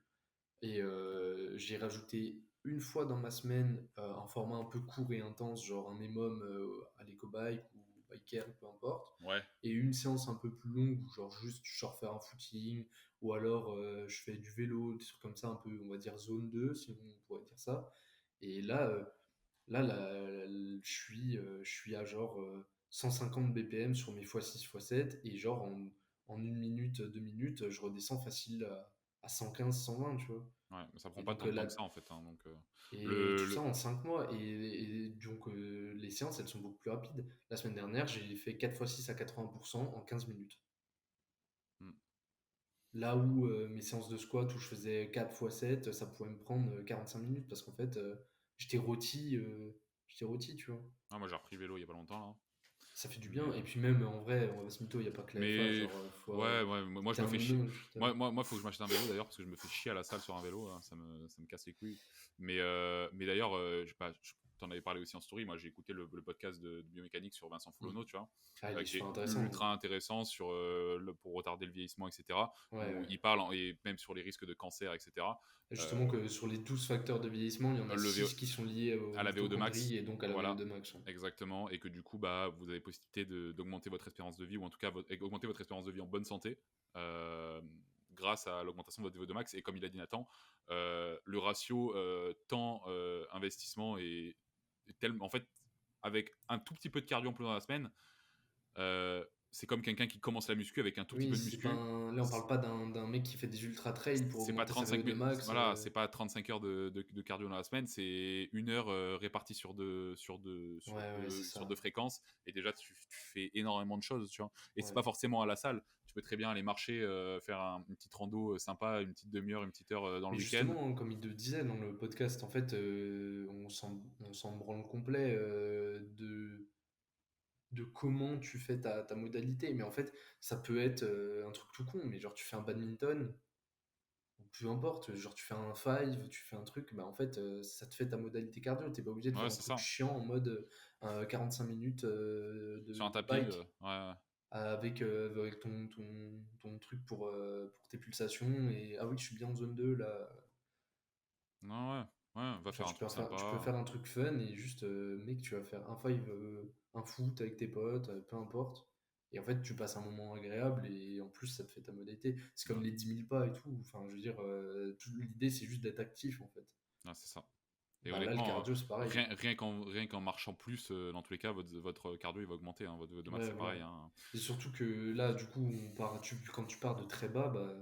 Et j'ai rajouté une fois dans ma semaine un format un peu court et intense, genre un EMOM à l'EcoBike ou Biker, peu importe. ouais, Et une séance un peu plus longue où genre juste je sors faire un footing ou alors je fais du vélo, des trucs comme ça un peu, on va dire zone 2 si on pourrait dire ça. Et je suis à genre 150 BPM sur mes x6, x7 et genre en une minute, 2 minutes, je redescends facile à 115, 120, tu vois. ouais, mais ça Et prend pas donc, tant de temps que ça en fait, hein, donc et tout ça le en 5 mois. Et donc, les séances, elles sont beaucoup plus rapides. La semaine dernière, j'ai fait 4x6 à 80% en 15 minutes. mm, Là où mes séances de squat où je faisais 4x7, ça pouvait me prendre 45 minutes parce qu'en fait, j'étais rôti, tu vois. ah, moi j'ai repris vélo il y a pas longtemps là, Ça fait du bien. mais Et puis même, en vrai, on va se mytho, il n'y a pas que la FA. mais Genre, ouais, ouais, moi je t'es me un fais chier. mono. Moi, faut que je m'achète un vélo d'ailleurs parce que je me fais chier à la salle sur un vélo, hein, ça me casse les couilles. Mais d'ailleurs, t'en avais parlé aussi en story. Moi, j'ai écouté le podcast de biomécanique sur Vincent Mm. Foulonneau, tu vois, Ah, il est qui super est intéressant. ultra intéressant sur pour retarder le vieillissement, etc. Ouais, Où ouais. il parle et même sur les risques de cancer, etc. Et Euh, justement, que sur les 12 facteurs de vieillissement, il y en a le VO 6 qui sont liés aux à la VO2 max, mitochondries et donc à la voilà, VO2 max. Ouais. exactement, et que du coup, bah, vous avez possibilité d'augmenter votre espérance de vie, ou en tout cas augmenter votre espérance de vie en bonne santé, grâce à l'augmentation de votre VO2 max. Et comme il a dit Nathan, le ratio temps investissement est tellement, en fait, avec un tout petit peu de cardio en plus dans la semaine, c'est comme quelqu'un qui commence la muscu avec un tout petit Oui, peu de c'est pas muscu. là, on parle pas d'un mec qui fait des ultra trails pour C'est pas augmenter sa 35 VO2 minutes, max. voilà, c'est pas 35 heures de cardio dans la semaine, c'est une heure répartie Ouais, ouais, c'est sur ça. deux fréquences. Et déjà, tu fais énormément de choses, tu vois. Et c'est Ouais. pas forcément à la salle. Tu peux très bien aller marcher, faire une petite rando sympa, une petite demi-heure, une petite heure dans Mais le week-end. justement, hein, comme il te disait dans le podcast, en fait, on s'en branle complet de comment tu fais ta modalité. Mais en fait, ça peut être un truc tout con, mais genre tu fais un badminton, ou peu importe, genre tu fais un five, tu fais un truc, bah en fait, ça te fait ta modalité cardio. T'es pas obligé de Ouais, faire un c'est truc ça. chiant en mode 45 minutes Sur un de tapis, bike ouais. avec ton truc pour tes pulsations. Et ah oui, je suis bien en zone 2 là. Non, ouais, ouais, va Genre, faire un truc tu peux sympa. faire un truc fun et juste, mec, tu vas faire un five, un foot avec tes potes, peu importe. Et en fait, tu passes un moment agréable et en plus, ça te fait ta modalité. C'est comme Ouais, les 10 000 pas et tout. Enfin, je veux dire, l'idée, c'est juste d'être actif en fait. ouais, c'est ça. Et Bah là, le honnêtement, cardio, c'est pareil. rien qu'en marchant plus, dans tous les cas, votre cardio il va augmenter, hein, votre VO2 max Ouais, c'est voilà. pareil, hein. Et surtout que là, du coup, quand tu pars de très bas, bah,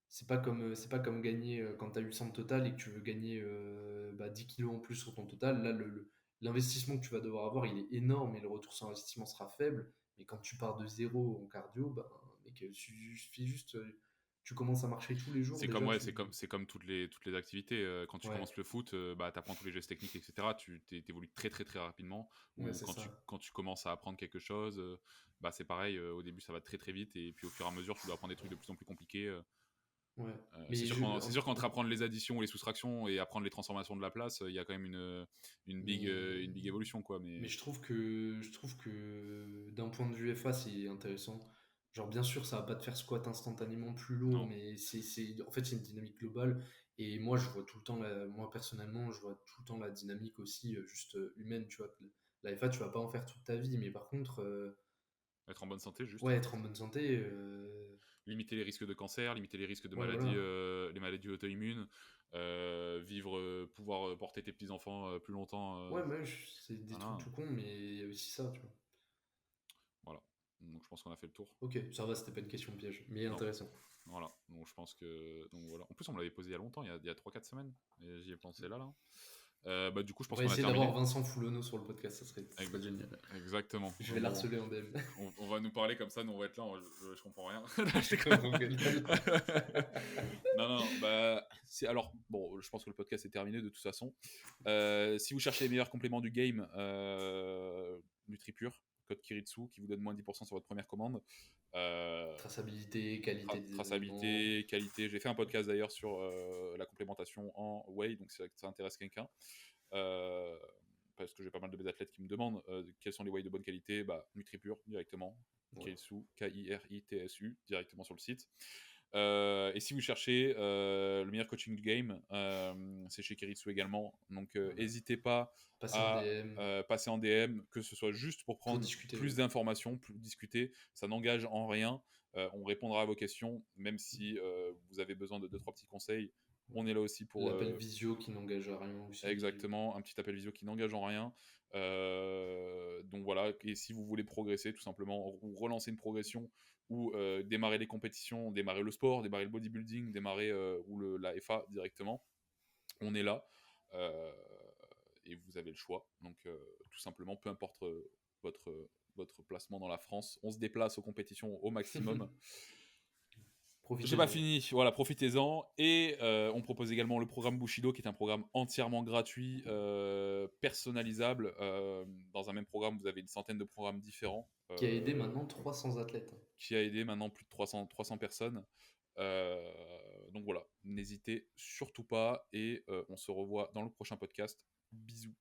c'est pas comme gagner quand tu as 800 de total et que tu veux gagner 10 kilos en plus sur ton total. Là, l'investissement que tu vas devoir avoir, il est énorme et le retour sur investissement sera faible. Mais quand tu pars de zéro en cardio, bah, mec, suffit juste, tu commences à marcher tous les jours, C'est comme déjà, ouais, tu. c'est comme toutes les activités. Quand tu Ouais, commences le foot, bah t'apprends tous les gestes techniques, etc. T'évolues très rapidement. ouais, Ou c'est ça. quand tu commences à apprendre quelque chose, bah c'est pareil. Au début, ça va très vite, et puis au fur et à mesure, tu dois apprendre des trucs de plus en plus compliqués. Ouais. C'est Mais sûr je, c'est sûr qu'entre apprendre les additions ou les soustractions et apprendre les transformations de la place, il y a quand même une mais big évolution, quoi. Mais Mais je trouve que d'un point de vue FA, c'est intéressant. Genre, bien sûr, ça va pas te faire squat instantanément plus lourd, non, mais en fait, c'est une dynamique globale. Et moi, je vois tout le temps, moi personnellement, je vois tout le temps la dynamique aussi, juste humaine, tu vois. La FA, tu vas pas en faire toute ta vie, mais par contre, Être en bonne santé, juste. Ouais, être en bonne santé. Limiter les risques de cancer, limiter les risques de Ouais, maladies, voilà. les maladies auto-immunes, vivre, pouvoir porter tes petits-enfants plus longtemps. Ouais, mais c'est des trucs Voilà. tout cons, mais il y a aussi ça, tu vois. Voilà. Donc je pense qu'on a fait le tour. Ok, ça va, c'était pas une question piège, mais Non. intéressant. Voilà. Donc je pense que. Donc voilà. En plus, on me l'avait posé il y a longtemps, il y a 3-4 semaines. Et j'y ai pensé là. Bah, du coup, je On pense va qu'on a essayer terminé. d'avoir Vincent Foulonneau sur le podcast, ça serait Ex- génial. Exactement. Je vais l'harceler en DM. On va nous parler comme ça, nous on va être là, je comprends rien. Non, non, bah, alors, bon, je pense que le podcast est terminé de toute façon. Si vous cherchez les meilleurs compléments du game, NutriPure, code Kiritsu, qui vous donne moins 10% sur votre première commande. Traçabilité, qualité des aliments. Traçabilité, qualité. J'ai fait un podcast d'ailleurs sur la complémentation en whey, donc si ça intéresse quelqu'un. Parce que j'ai pas mal de mes athlètes qui me demandent quels sont les whey de bonne qualité. Bah, NutriPure directement, Ouais. Kiritsu, Kiritsu directement sur le site. Et si vous cherchez le meilleur coaching du game, c'est chez Kiritsu également. Donc n'hésitez pas Passer en à DM. passer en DM, que ce soit juste pour prendre discuter, plus ouais. d'informations, plus discuter. Ça n'engage en rien. On répondra à vos questions, même si vous avez besoin de 2-3 petits conseils. On est là aussi pour. L'appel visio qui n'engage à rien aussi. Exactement, un petit appel visio qui n'engage en rien. Donc voilà, et si vous voulez progresser, tout simplement, ou relancer une progression, ou démarrer les compétitions, démarrer le sport, démarrer le bodybuilding, démarrer la FA directement, on est là. Et vous avez le choix. Donc tout simplement, peu importe votre placement dans la France, on se déplace aux compétitions au maximum. J'ai pas fini, voilà, profitez-en. Et on propose également le programme Bushido, qui est un programme entièrement gratuit, personnalisable. Dans un même programme, vous avez une centaine de programmes différents. Qui a aidé maintenant 300 athlètes. Qui a aidé maintenant plus de 300 personnes. Donc voilà, n'hésitez surtout pas. Et on se revoit dans le prochain podcast. Bisous.